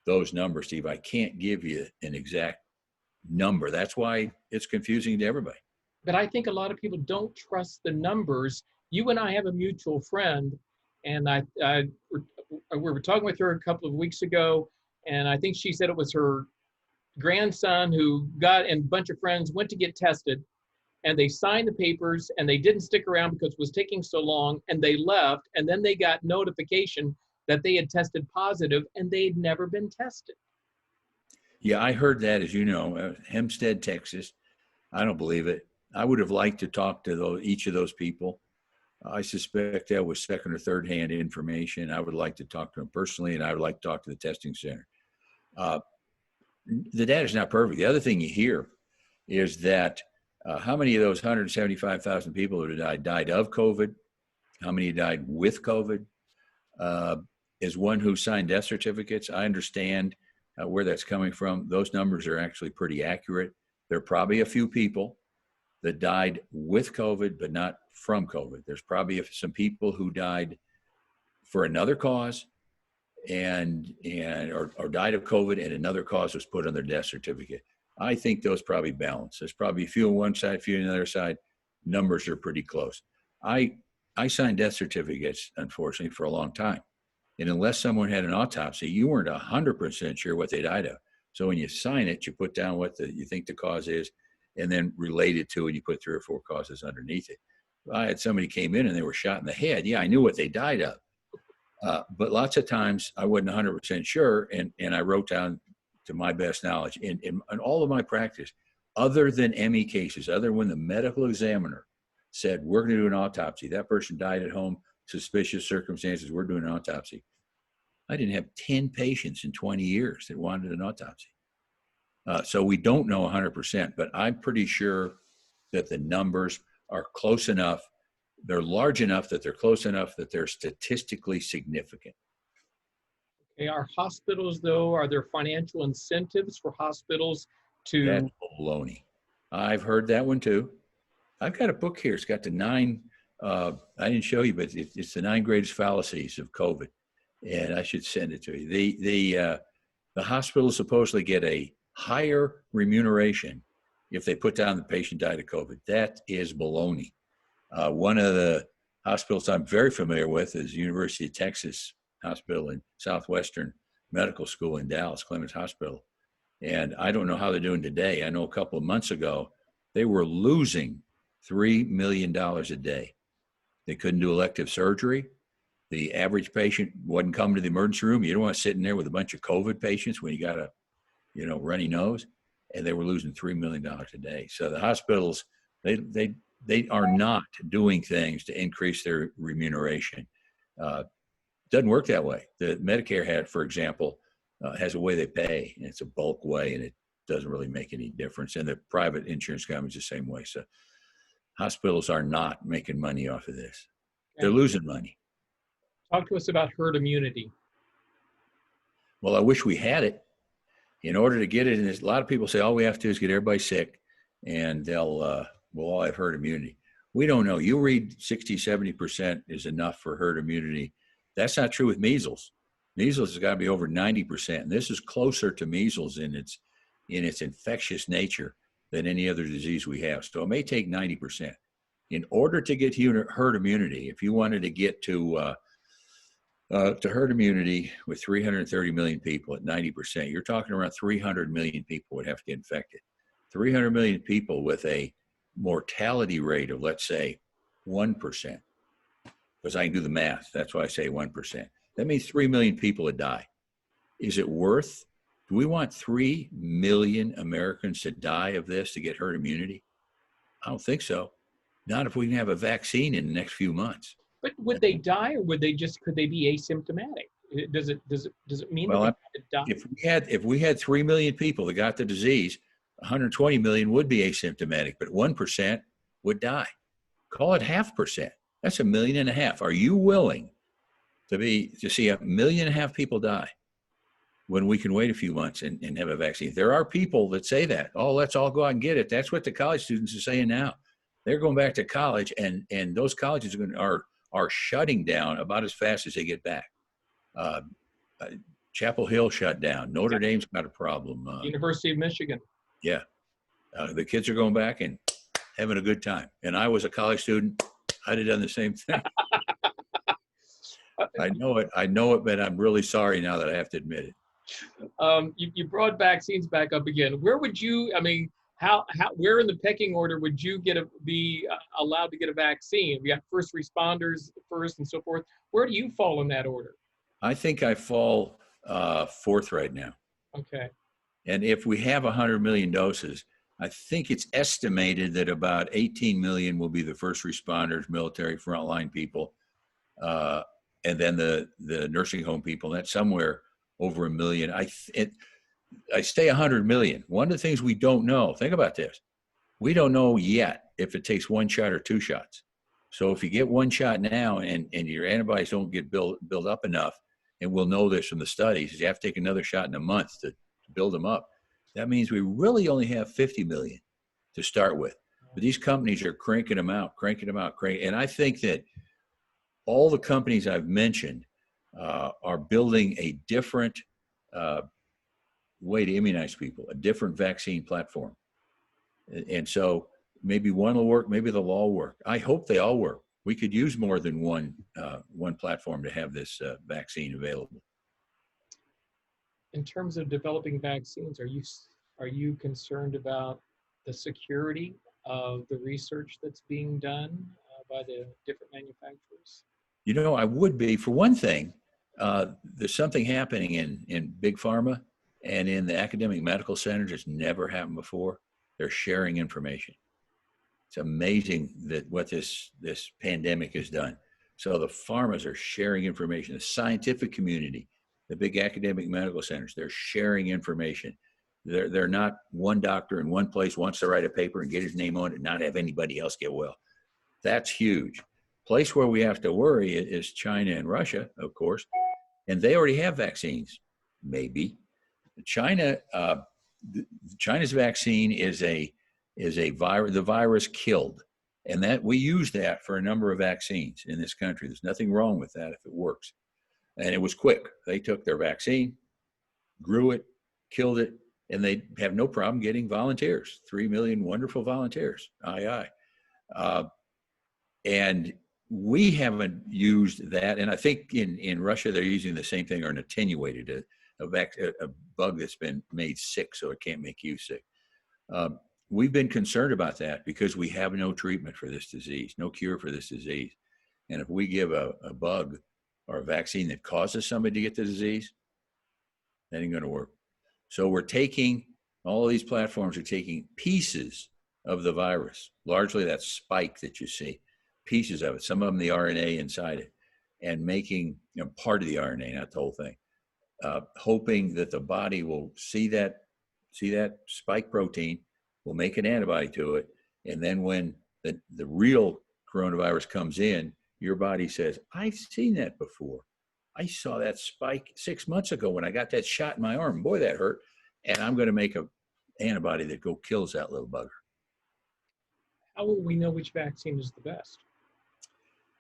[SPEAKER 2] those numbers, Steve. I can't give you an exact number. That's why it's confusing to everybody.
[SPEAKER 1] But I think a lot of people don't trust the numbers. You and I have a mutual friend, and we were talking with her a couple of weeks ago, and I think she said it was her grandson who got, and a bunch of friends went to get tested, and they signed the papers, and they didn't stick around because it was taking so long, and they left, and then they got notification that they had tested positive, and they'd never been tested.
[SPEAKER 2] Yeah, I heard that, as you know, Hempstead, Texas. I don't believe it. I would have liked to talk to each of those people. I suspect that was second or third hand information. I would like to talk to them personally, and I would like to talk to the testing center. The data is not perfect. The other thing you hear is that how many of those 175,000 people who died of COVID, how many died with COVID, is one who signed death certificates. I understand where that's coming from. Those numbers are actually pretty accurate. There are probably a few people that died with COVID, but not from COVID. There's probably some people who died for another cause or died of COVID and another cause was put on their death certificate. I think those probably balance. There's probably a few on one side, a few on the other side. Numbers are pretty close. I signed death certificates, unfortunately, for a long time. And unless someone had an autopsy, you weren't 100% sure what they died of. So when you sign it, you put down what you think the cause is, and then relate it to it. You put 3 or 4 causes underneath it. I had somebody came in and they were shot in the head. Yeah, I knew what they died of. But lots of times I wasn't 100% sure, and I wrote down to my best knowledge. In all of my practice, other than ME cases, other when the medical examiner said, we're going to do an autopsy, that person died at home, suspicious circumstances, we're doing an autopsy. I didn't have 10 patients in 20 years that wanted an autopsy. So we don't know 100%, but I'm pretty sure that the numbers are close enough. They're large enough that they're close enough that they're statistically significant.
[SPEAKER 1] Okay, are hospitals, though, are there financial incentives for hospitals to?
[SPEAKER 2] That's baloney. I've heard that one too. I've got a book here. It's got the 9, I didn't show you, but it's the 9 greatest fallacies of COVID. And I should send it to you. The hospitals supposedly get a higher remuneration if they put down the patient died of COVID. That is baloney. One of the hospitals I'm very familiar with is University of Texas Hospital and Southwestern Medical School in Dallas, Clements Hospital. And I don't know how they're doing today. I know a couple of months ago, they were losing $3 million a day. They couldn't do elective surgery. The average patient wasn't coming to the emergency room. You don't want to sit in there with a bunch of COVID patients when you got a, runny nose. And they were losing $3 million a day. So the hospitals, they are not doing things to increase their remuneration. Doesn't work that way. The Medicare for example, has a way they pay, and it's a bulk way, and it doesn't really make any difference. And the private insurance companies the same way. So hospitals are not making money off of this. They're losing money.
[SPEAKER 1] Talk to us about herd immunity.
[SPEAKER 2] Well, I wish we had it. In order to get it, and a lot of people say all we have to do is get everybody sick, and we'll all have herd immunity. We don't know. You read 60, 70% is enough for herd immunity. That's not true with measles. Measles has got to be over 90%, and this is closer to measles in its infectious nature than any other disease we have. So it may take 90%. In order to get herd immunity, if you wanted to get to herd immunity with 330 million people at 90%, you're talking around 300 million people would have to get infected. 300 million people with a mortality rate of, let's say, 1%, because I can do the math. That's why I say 1%. That means 3 million people would die. Is it worth? Do we want 3 million Americans to die of this to get herd immunity? I don't think so. Not if we can have a vaccine in the next few months.
[SPEAKER 1] But would they die, or would they could they be asymptomatic? Does it mean that they die?
[SPEAKER 2] If we had 3 million people that got the disease, 120 million would be asymptomatic, but 1% would die. Call it 0.5%. That's 1.5 million. Are you willing to see 1.5 million people die when we can wait a few months and have a vaccine? There are people that say that. Oh, let's all go out and get it. That's what the college students are saying now. They're going back to college, and those colleges are shutting down about as fast as they get back. Chapel Hill shut down. Notre Dame's got a problem.
[SPEAKER 1] University of Michigan.
[SPEAKER 2] Yeah. The kids are going back and having a good time. And I was a college student. I'd have done the same thing. I know it, but I'm really sorry now that I have to admit it.
[SPEAKER 1] You brought vaccines back up again. Where would you, where in the pecking order would you be allowed to get a vaccine? We got first responders first and so forth. Where do you fall in that order?
[SPEAKER 2] I think I fall fourth right now.
[SPEAKER 1] Okay.
[SPEAKER 2] And if we have 100 million doses, I think it's estimated that about 18 million will be the first responders, military, frontline people, and then the nursing home people. That's somewhere over 1 million. I say 100 million. One of the things we don't know, think about this. We don't know yet if it takes 1 shot or 2 shots. So if you get 1 shot now and your antibodies don't get built up enough, and we'll know this from the studies, you have to take another shot in a month to build them up. That means we really only have 50 million to start with. But these companies are cranking them out. And I think that all the companies I've mentioned are building a different way to immunize people, a different vaccine platform. And so maybe one will work, maybe they'll all work. I hope they all work. We could use more than one platform to have this vaccine available.
[SPEAKER 1] In terms of developing vaccines, are you concerned about the security of the research that's being done by the different manufacturers?
[SPEAKER 2] I would be. For one thing, there's something happening in big pharma and in the academic medical centers that's never happened before. They're sharing information. It's amazing that what this pandemic has done. So the pharmas are sharing information. The scientific community, the big academic medical centers, they're sharing information. They're not one doctor in one place wants to write a paper and get his name on it and not have anybody else get well. That's huge. Place where we have to worry is China and Russia, of course, and they already have vaccines, maybe. China's vaccine is a virus. The virus killed, and that we use that for a number of vaccines in this country. There's nothing wrong with that if it works. And it was quick. They took their vaccine, grew it, killed it, and they have no problem getting volunteers. 3 million wonderful volunteers. And we haven't used that. And I think in Russia, they're using the same thing, or an attenuated, a bug that's been made sick so it can't make you sick. We've been concerned about that because we have no treatment for this disease, no cure for this disease. And if we give a bug or a vaccine that causes somebody to get the disease, that ain't going to work. So we're taking, all of these platforms are taking pieces of the virus, largely that spike that you see, pieces of it, some of them the RNA inside it, and making part of the RNA, not the whole thing, hoping that the body will see that spike protein, will make an antibody to it, and then when the real coronavirus comes in, your body says, I've seen that before. I saw that spike 6 months ago when I got that shot in my arm. Boy, that hurt. And I'm going to make an antibody that kills that little bugger.
[SPEAKER 1] How will we know which vaccine is the best?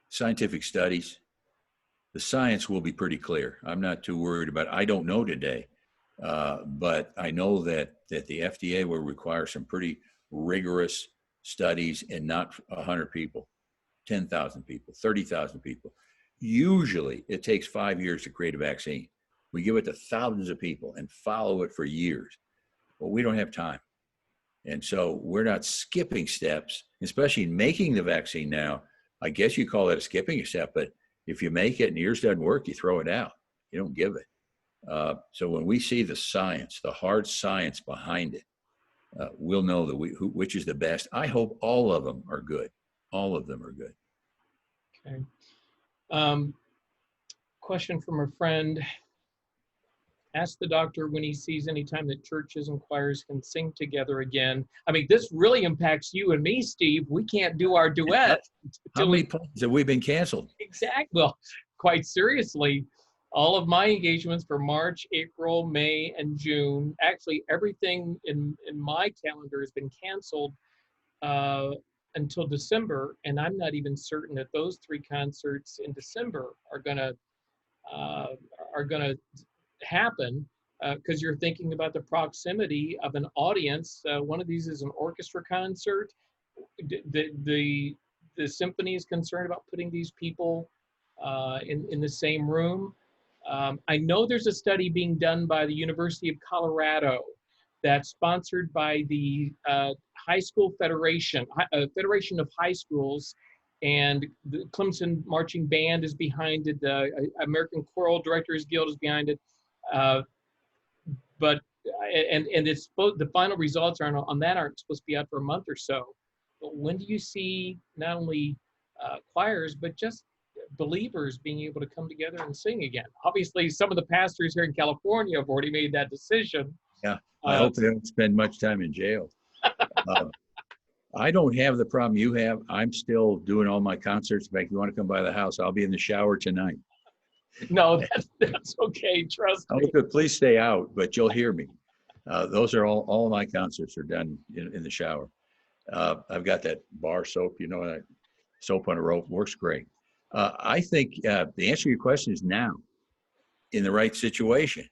[SPEAKER 2] Scientific studies. The science will be pretty clear. I'm not too worried about it. I don't know today, but I know that the FDA will require some pretty rigorous studies and not 100 people, 10,000 people, 30,000 people. Usually it takes 5 years to create a vaccine. We give it to thousands of people and follow it for years. Well, we don't have time. And so we're not skipping steps, especially in making the vaccine now. I guess you call that a skipping step, but if you make it and yours doesn't work, you throw it out. You don't give it. So when we see the science, the hard science behind it, we'll know that which is the best. I hope all of them are good. All of them are good.
[SPEAKER 1] Okay. Question from a friend. Ask the doctor when he sees any time that churches and choirs can sing together again. I mean, this really impacts you and me, Steve. We can't do our duet.
[SPEAKER 2] How many plays have we been canceled?
[SPEAKER 1] Exactly. Well, quite seriously, all of my engagements for March, April, May, and June, actually everything in my calendar has been canceled until December, and I'm not even certain that those 3 concerts in December are gonna happen, because you're thinking about the proximity of an audience. One of these is an orchestra concert. The symphony is concerned about putting these people in the same room. I know there's a study being done by the University of Colorado that's sponsored by the High School Federation, Federation of High Schools, and the Clemson Marching Band is behind it. The American Choral Directors Guild is behind it. But it's supposed, the final results on that aren't supposed to be out for a month or so. But when do you see not only choirs but just believers being able to come together and sing again? Obviously, some of the pastors here in California have already made that decision.
[SPEAKER 2] Yeah, I hope they don't spend much time in jail. I don't have the problem you have. I'm still doing all my concerts. In fact, if you want to come by the house, I'll be in the shower tonight.
[SPEAKER 1] No, that's okay. Trust me.
[SPEAKER 2] Okay, please stay out, but you'll hear me. Those are all of my concerts are done in the shower. I've got that bar soap, that soap on a rope, works great. I think the answer to your question is now, in the right situation.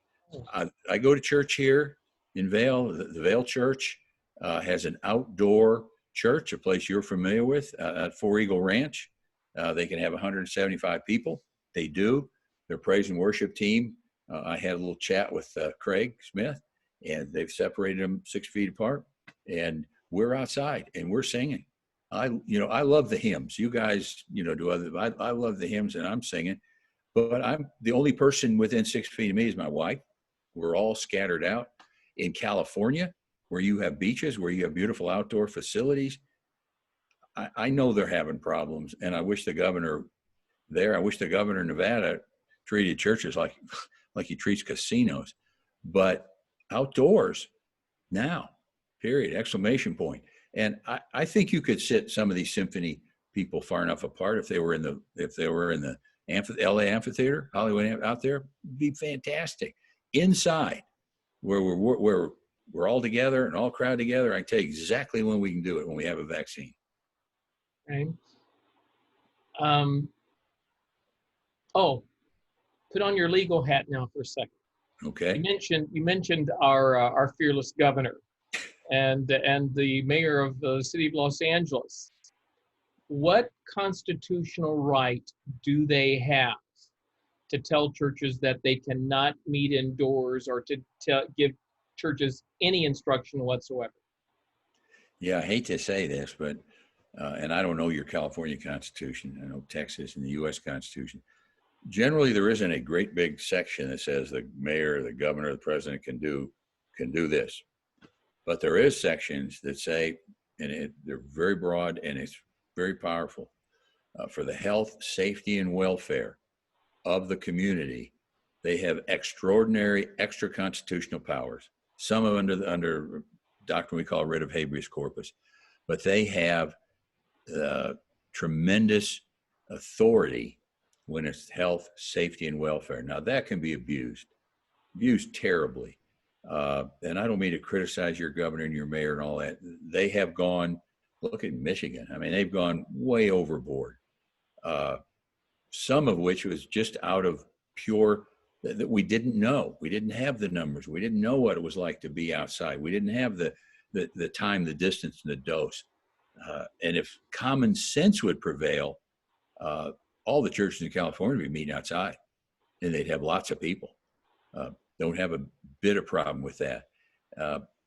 [SPEAKER 2] I go to church here in Vail. The Vail Church has an outdoor church, a place you're familiar with, at Four Eagle Ranch. They can have 175 people. They do. Their praise and worship team. I had a little chat with Craig Smith, and they've separated them 6 feet apart. And we're outside and we're singing. I love the hymns. You guys, do other. I love the hymns and I'm singing. But I'm the only person within 6 feet of me is my wife. We're all scattered out. In California, where you have beaches, where you have beautiful outdoor facilities, I know they're having problems, and I wish the governor of Nevada treated churches like he treats casinos, but outdoors now, period, exclamation point. And I think you could sit some of these symphony people far enough apart if they were in the LA amphitheater, Hollywood out there, it'd be fantastic. Inside, where we're all together and all crowded together, I can tell you exactly when we can do it, when we have a vaccine.
[SPEAKER 1] Okay. Put on your legal hat now for a second.
[SPEAKER 2] Okay.
[SPEAKER 1] You mentioned our fearless governor and the mayor of the city of Los Angeles. What constitutional right do they have to tell churches that they cannot meet indoors, or to give churches any instruction whatsoever?
[SPEAKER 2] Yeah, I hate to say this, but and I don't know your California Constitution. I know Texas and the U.S. Constitution. Generally, there isn't a great big section that says the mayor, the governor, the president can do this. But there is sections that say, and they're very broad and it's very powerful, for the health, safety, and welfare of the community. They have extraordinary extra constitutional powers. Some are under doctrine we call writ of habeas corpus, but they have tremendous authority when it's health, safety, and welfare. Now that can be abused terribly. And I don't mean to criticize your governor and your mayor and all that. They have gone, look at Michigan. I mean, they've gone way overboard. Some of which was just out of pure, that we didn't know. We didn't have the numbers. We didn't know what it was like to be outside. We didn't have the time, the distance, and the dose. And if common sense would prevail, all the churches in California would be meeting outside, and they'd have lots of people. Don't have a bit of problem with that.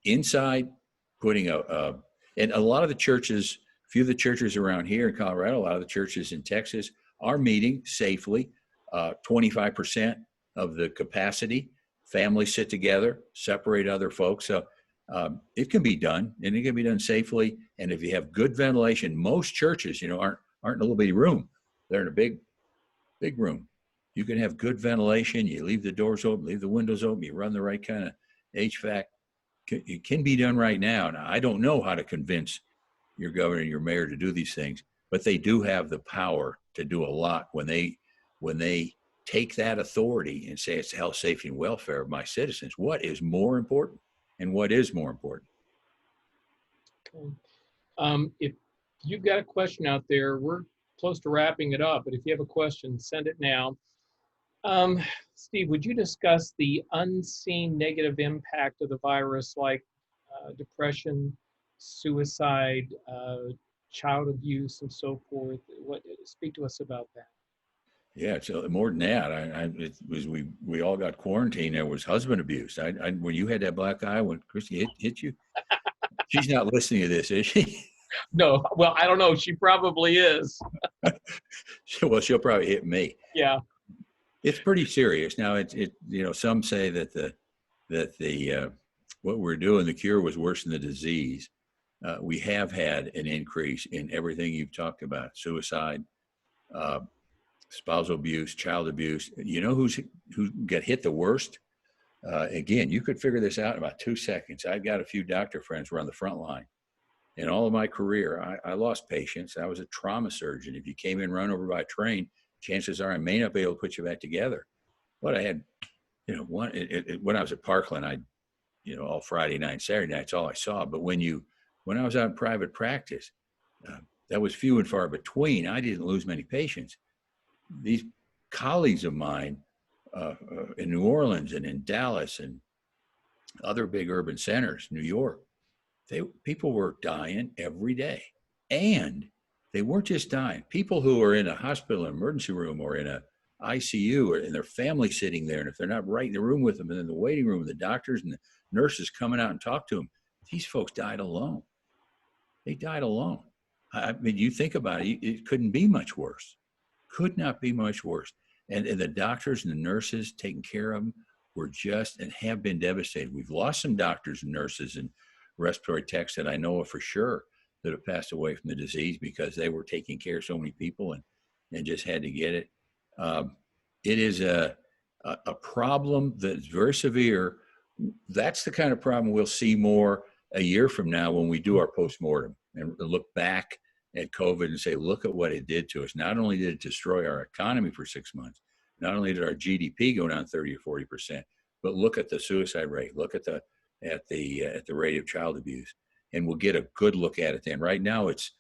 [SPEAKER 2] Inside, putting and a lot of the churches, a few of the churches around here in Colorado, a lot of the churches in Texas are meeting safely. 25% of the capacity, families sit together, separate other folks. So it can be done, and it can be done safely. And if you have good ventilation, most churches, aren't in a little bitty room. They're in a big room. You can have good ventilation. You leave the doors open, leave the windows open. You run the right kind of HVAC. It can be done right now. Now, I don't know how to convince your governor and your mayor to do these things, but they do have the power to do a lot when they take that authority and say it's the health, safety, and welfare of my citizens. What is more important, and what is more important?
[SPEAKER 1] Okay. If you've got a question out there, we're close to wrapping it up, but if you have a question, send it now. Steve, would you discuss the unseen negative impact of the virus, like depression, suicide, child abuse, and so forth? Speak to us about that.
[SPEAKER 2] Yeah, so more than that, it was we all got quarantined. There was husband abuse. When you had that black eye, when Christy hit you, she's not listening to this, is she?
[SPEAKER 1] No, well, I don't know. She probably is.
[SPEAKER 2] Well, she'll probably hit me.
[SPEAKER 1] Yeah.
[SPEAKER 2] It's pretty serious. Now, some say that the what we're doing, the cure was worse than the disease. We have had an increase in everything you've talked about: suicide, spousal abuse, child abuse. You know who get hit the worst? Again, you could figure this out in about 2 seconds. I've got a few doctor friends who are on the front line. In all of my career, I lost patients. I was a trauma surgeon. If you came in run over by a train, chances are I may not be able to put you back together. But I had, when I was at Parkland, all Friday night, Saturday nights, all I saw. But when I was out in private practice, that was few and far between. I didn't lose many patients. These colleagues of mine in New Orleans and in Dallas and other big urban centers, New York, people were dying every day. And they weren't just dying. People who are in a hospital emergency room or in a ICU or in their family sitting there, and if they're not right in the room with them, and in the waiting room, the doctors and the nurses coming out and talk to them, these folks died alone. They died alone. I mean, you think about it, it couldn't be much worse. Could not be much worse. And the doctors and the nurses taking care of them were just and have been devastated. We've lost some doctors and nurses and respiratory techs that I know of for sure that have passed away from the disease because they were taking care of so many people and just had to get it. It is a problem that's very severe. That's the kind of problem we'll see more a year from now when we do our postmortem and look back at COVID and say, look at what it did to us. Not only did it destroy our economy for 6 months, not only did our GDP go down 30 or 40%, but look at the suicide rate, look at the rate of child abuse, and we'll get a good look at it then. Right now, it's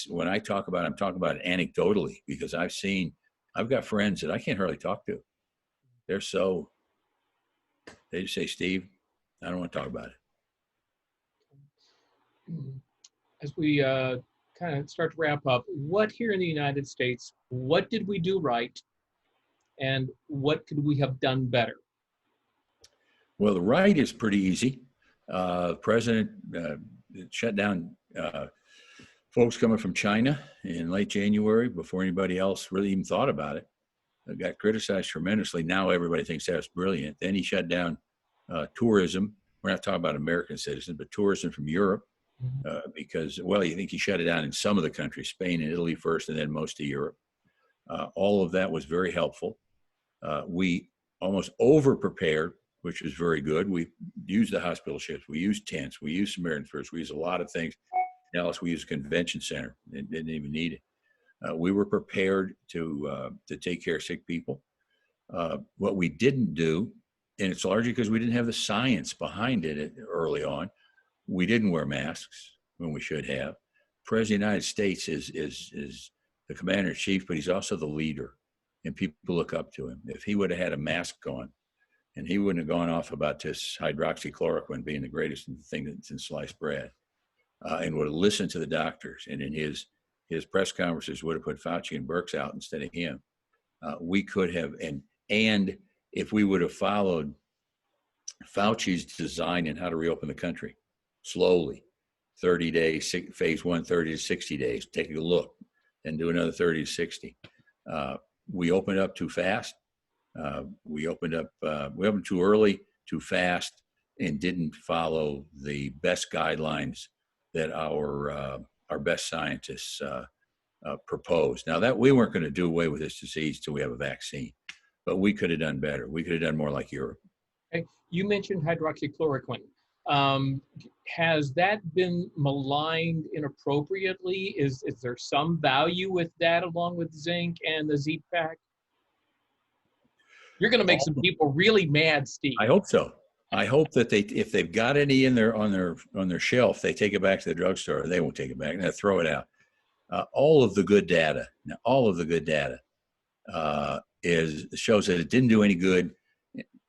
[SPEAKER 2] when I'm talking about it anecdotally, because I've got friends that I can't hardly talk to. They just say, Steve, I don't want to talk about it.
[SPEAKER 1] As we kind of start to wrap up, what here in the United States, what did we do right? And what could we have done better?
[SPEAKER 2] Well, the right is pretty easy. The president shut down folks coming from China in late January before anybody else really even thought about it. It got criticized tremendously. Now everybody thinks that's brilliant. Then he shut down tourism. We're not talking about American citizens, but tourism from Europe because, well, you think he shut it down in some of the countries, Spain and Italy first, and then most of Europe. All of that was very helpful. We almost over-prepared, which was very good. We used the hospital ships. We used tents. We used Samaritan's Purse. We used a lot of things. Else, we used a convention center. It didn't even need it. We were prepared to take care of sick people. What we didn't do, and it's largely because we didn't have the science behind it early on, we didn't wear masks when we should have. The President of the United States is the commander-in-chief, but he's also the leader, and people look up to him. If he would have had a mask on, and he wouldn't have gone off about this hydroxychloroquine being the greatest thing that's in sliced bread, and would have listened to the doctors, and in his press conferences would have put Fauci and Birx out instead of him, we could have, and if we would have followed Fauci's design in how to reopen the country slowly, 30 days, phase one, 30 to 60 days, take a look, and do another 30 to 60. We opened up too fast. We opened too early, too fast, and didn't follow the best guidelines that our best scientists proposed. Now, that we weren't going to do away with this disease till we have a vaccine, but we could have done better. We could have done more like Europe.
[SPEAKER 1] Okay. You mentioned hydroxychloroquine. Has that been maligned inappropriately? Is there some value with that along with zinc and the Z-Pack? You're going to make some people really mad, Steve.
[SPEAKER 2] I hope so. I hope that if they've got any in their on their shelf, they take it back to the drugstore. They won't take it back. They throw it out. All of the good data shows that it didn't do any good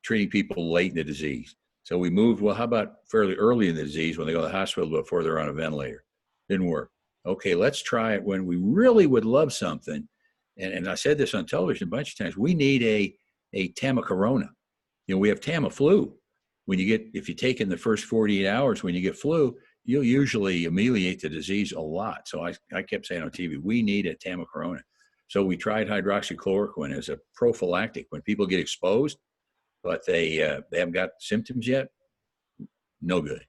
[SPEAKER 2] treating people late in the disease. So we moved, well, how about fairly early in the disease when they go to the hospital before they're on a ventilator? Didn't work. Okay, let's try it when we really would love something. And I said this on television a bunch of times. We need a Tama-Corona. We have Tamiflu. If you take in the first 48 hours when you get flu, you'll usually ameliorate the disease a lot. So I kept saying on TV, we need a Tama-Corona. So we tried hydroxychloroquine as a prophylactic when people get exposed, but they haven't got symptoms yet. No good.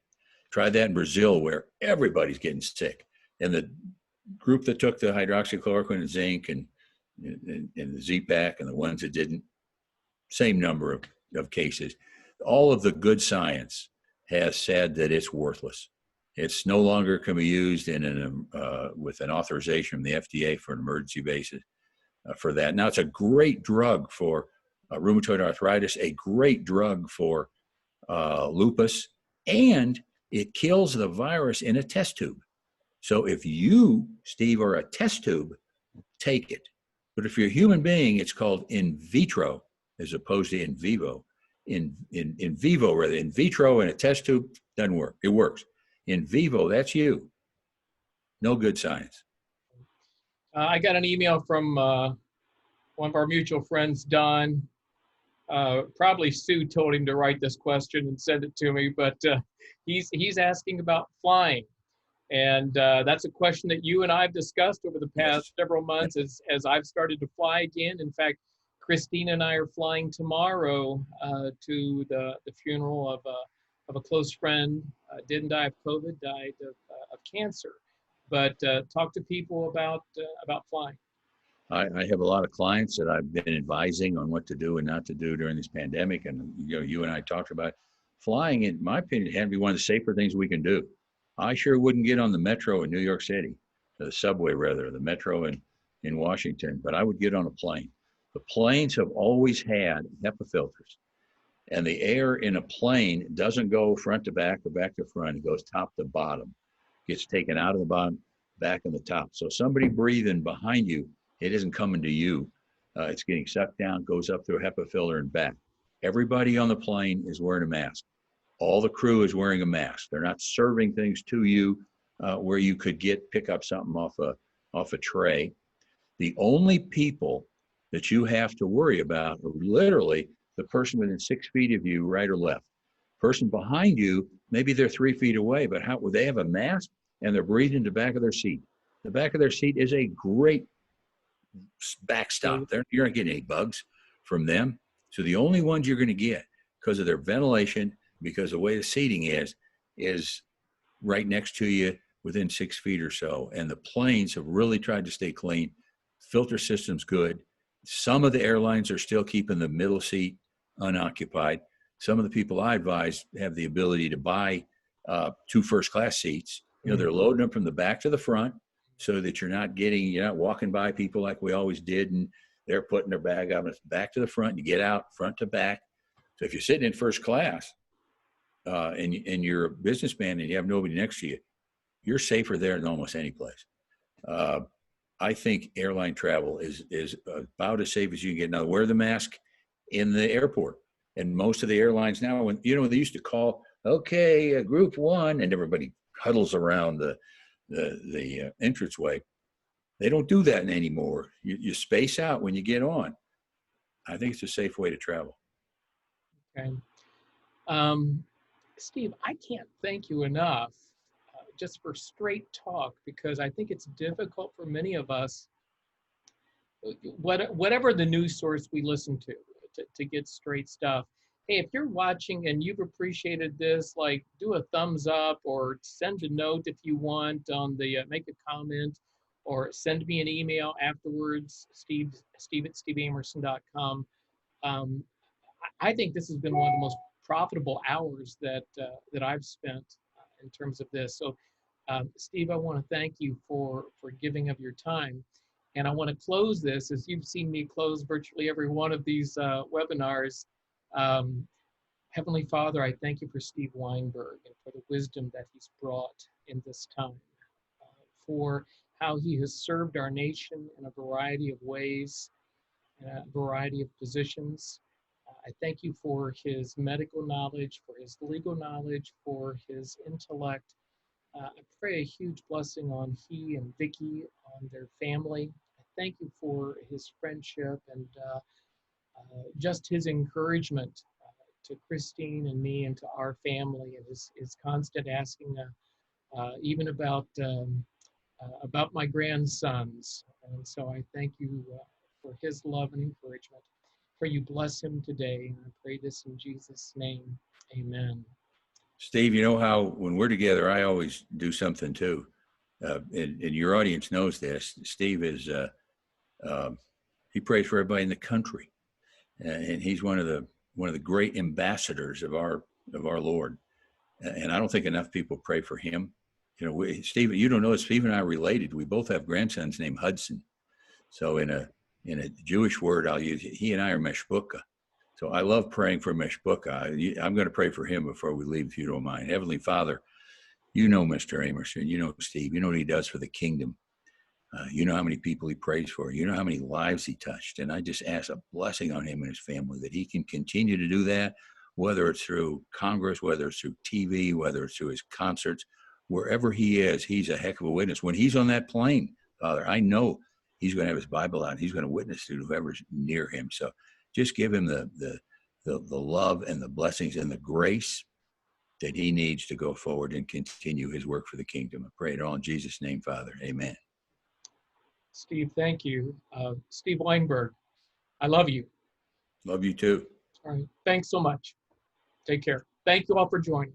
[SPEAKER 2] Tried that in Brazil where everybody's getting sick. And the group that took the hydroxychloroquine and zinc and the Z-Pack and the ones that didn't, same number of cases. All of the good science has said that it's worthless. It's no longer can be used with an authorization from the FDA for an emergency basis for that. Now, it's a great drug for rheumatoid arthritis, a great drug for lupus, and it kills the virus in a test tube. So if you, Steve, are a test tube, take it. But if you're a human being, it's called in vitro as opposed to in vivo. In vivo, rather, in vitro in a test tube doesn't work. It works. In vivo, that's you. No good science.
[SPEAKER 1] I got an email from one of our mutual friends, Don. Probably Sue told him to write this question and send it to me, but he's asking about flying. And that's a question that you and I have discussed over the past several months as I've started to fly again. In fact, Christina and I are flying tomorrow to the funeral of a close friend. Didn't die of COVID, died of cancer. But talk to people about flying.
[SPEAKER 2] I have a lot of clients that I've been advising on what to do and not to do during this pandemic. And you and I talked about flying, in my opinion, had to be one of the safer things we can do. I sure wouldn't get on the metro in New York City, the subway rather, the metro in Washington, but I would get on a plane. The planes have always had HEPA filters, and the air in a plane doesn't go front to back or back to front. It goes top to bottom, gets taken out of the bottom, back in the top. So somebody breathing behind you, it isn't coming to you. It's getting sucked down, goes up through a HEPA filter and back. Everybody on the plane is wearing a mask. All the crew is wearing a mask. They're not serving things to you where you could pick up something off a tray. The only people that you have to worry about are literally the person within 6 feet of you, right or left. Person behind you, maybe they're 3 feet away, but they have a mask and they're breathing the back of their seat. The back of their seat is a great backstop. You're not getting any bugs from them. So the only ones you're going to get because of their ventilation, because the way the seating is right next to you within 6 feet or so. And the planes have really tried to stay clean. Filter system's good. Some of the airlines are still keeping the middle seat unoccupied. Some of the people I advise have the ability to buy 2 first-class seats. They're loading them from the back to the front so that you're not walking by people like we always did, and they're putting their bag out back to the front. You get out front to back. So if you're sitting in first class and you're a businessman and you have nobody next to you, you're safer there than almost any place. I think airline travel is about as safe as you can get. Now, wear the mask in the airport. And most of the airlines now, when they used to call, okay, group one, and everybody huddles around the entranceway. They don't do that anymore. You space out when you get on. I think it's a safe way to travel.
[SPEAKER 1] Okay. Steve, I can't thank you enough just for straight talk, because I think it's difficult for many of us, whatever the news source we listen to get straight stuff. Hey, if you're watching and you've appreciated this, like, do a thumbs up or send a note if you want on the, make a comment, or send me an email afterwards, steve at steveamerson.com. I think this has been one of the most profitable hours that I've spent in terms of this. So, Steve, I want to thank you for giving of your time. And I want to close this, as you've seen me close virtually every one of these webinars. Heavenly Father, I thank you for Steve Weinberg and for the wisdom that he's brought in this time, for how he has served our nation in a variety of ways, in a variety of positions. I thank you for his medical knowledge, for his legal knowledge, for his intellect. I pray a huge blessing on he and Vicky, on their family. I thank you for his friendship and just his encouragement to Christine and me and to our family, and his constant asking even about my grandsons. And so I thank you for his love and encouragement. Pray you bless him today, and I pray this in Jesus' name. Amen.
[SPEAKER 2] Steve, you know how when we're together, I always do something too. And your audience knows this. Steve is, he prays for everybody in the country. And he's one of the great ambassadors of our Lord. And I don't think enough people pray for him. You know, Steve, you don't know, Steve and I are related. We both have grandsons named Hudson. So in a Jewish word, I'll use, he and I are meshbuka. So I love praying for meshbuka. I'm going to pray for him before we leave, if you don't mind. Heavenly Father, you know Mr. Amerson, you know Steve, you know what he does for the kingdom. You know how many people he prays for. You know how many lives he touched. And I just ask a blessing on him and his family, that he can continue to do that, whether it's through Congress, whether it's through TV, whether it's through his concerts. Wherever he is, he's a heck of a witness. When he's on that plane, Father, I know he's going to have his Bible out. He's going to witness to whoever's near him. So just give him the love and the blessings and the grace that he needs to go forward and continue his work for the kingdom. I pray it all in Jesus' name, Father. Amen.
[SPEAKER 1] Steve, thank you. Steve Weinberg, I love you.
[SPEAKER 2] Love you too.
[SPEAKER 1] All right. Thanks so much. Take care. Thank you all for joining.